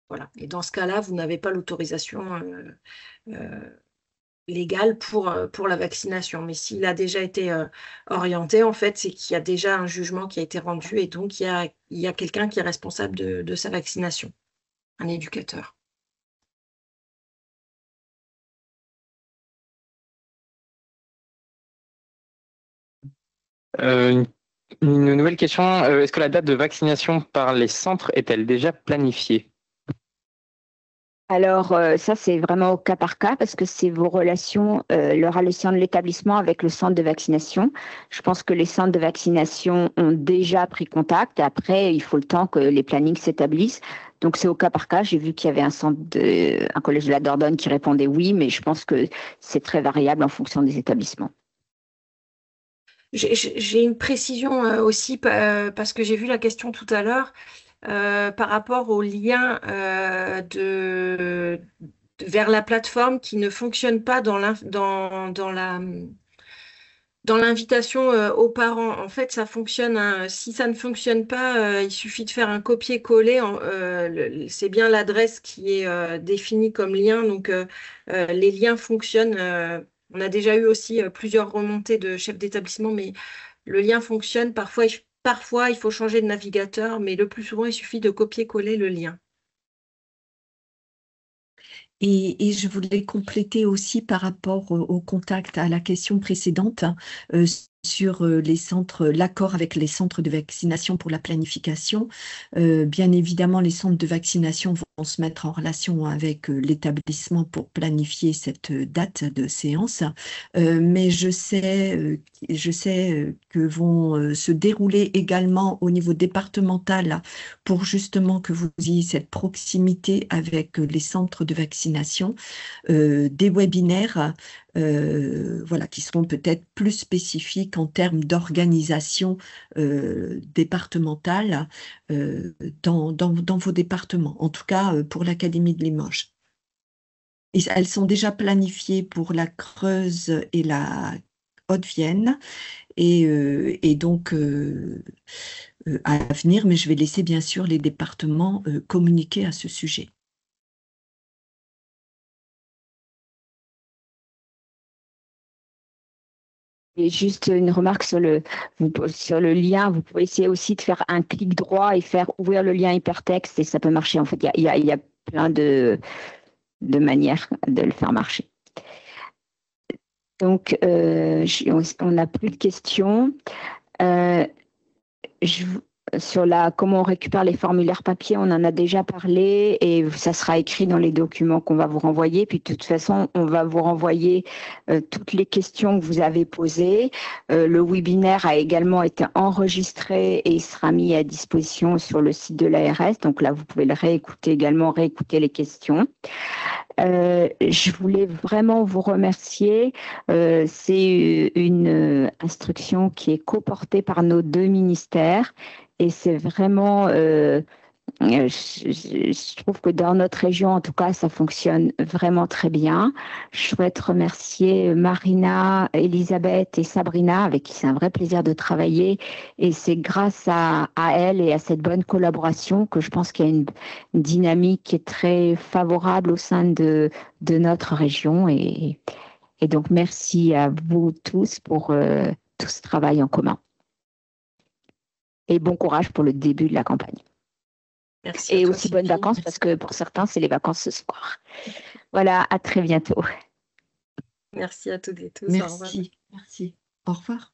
Speaker 3: Voilà. Et dans ce cas-là, vous n'avez pas l'autorisation légale pour la vaccination. Mais s'il a déjà été orienté, en fait, c'est qu'il y a déjà un jugement qui a été rendu et donc il y a quelqu'un qui est responsable de sa vaccination, un éducateur.
Speaker 2: Une nouvelle question, est-ce que la date de vaccination par les centres est-elle déjà planifiée?
Speaker 1: Alors, ça, c'est vraiment au cas par cas parce que c'est vos relations, le relation de l'établissement avec le centre de vaccination. Je pense que les centres de vaccination ont déjà pris contact. Après, il faut le temps que les plannings s'établissent. Donc, c'est au cas par cas. J'ai vu qu'il y avait un collège de la Dordogne qui répondait oui, mais je pense que c'est très variable en fonction des établissements.
Speaker 3: J'ai une précision aussi parce que j'ai vu la question tout à l'heure par rapport au lien vers la plateforme qui ne fonctionne pas dans l'invitation aux parents. En fait, ça fonctionne. Si ça ne fonctionne pas, il suffit de faire un copier-coller. C'est bien l'adresse qui est définie comme lien. Donc, les liens fonctionnent. On a déjà eu aussi plusieurs remontées de chefs d'établissement, mais le lien fonctionne. Parfois, il faut changer de navigateur, mais le plus souvent, il suffit de copier-coller le lien.
Speaker 4: Et je voulais compléter aussi par rapport au contact à la question précédente sur les centres, l'accord avec les centres de vaccination pour la planification. Bien évidemment, les centres de vaccination vont se mettre en relation avec l'établissement pour planifier cette date de séance. Mais je sais que vont se dérouler également au niveau départemental pour justement que vous ayez cette proximité avec les centres de vaccination, des webinaires voilà, qui seront peut-être plus spécifiques en termes d'organisation départementale dans vos départements, en tout cas pour l'Académie de Limoges. Et elles sont déjà planifiées pour la Creuse et la Haute-Vienne et donc à venir, mais je vais laisser bien sûr les départements communiquer à ce sujet.
Speaker 1: Et juste une remarque sur le lien, vous pouvez essayer aussi de faire un clic droit et faire ouvrir le lien hypertexte et ça peut marcher. En fait, il y a plein de manières de le faire marcher. Donc, on n'a plus de questions. Sur comment on récupère les formulaires papier, on en a déjà parlé et ça sera écrit dans les documents qu'on va vous renvoyer. Puis de toute façon, on va vous renvoyer toutes les questions que vous avez posées. Le webinaire a également été enregistré et il sera mis à disposition sur le site de l'ARS. Donc là, vous pouvez le réécouter les questions. Je voulais vraiment vous remercier. C'est une instruction qui est coportée par nos deux ministères et c'est vraiment, je trouve que dans notre région, en tout cas, ça fonctionne vraiment très bien. Je souhaite remercier Marina, Elisabeth et Sabrina, avec qui c'est un vrai plaisir de travailler. Et c'est grâce à elles et à cette bonne collaboration que je pense qu'il y a une dynamique qui est très favorable au sein de notre région. Et donc, merci à vous tous pour tout ce travail en commun. Et bon courage pour le début de la campagne.
Speaker 3: Merci
Speaker 1: et aussi bonnes vacances parce que pour certains, c'est les vacances ce soir. Voilà, à très bientôt.
Speaker 3: Merci à toutes et tous.
Speaker 4: Merci. Au revoir.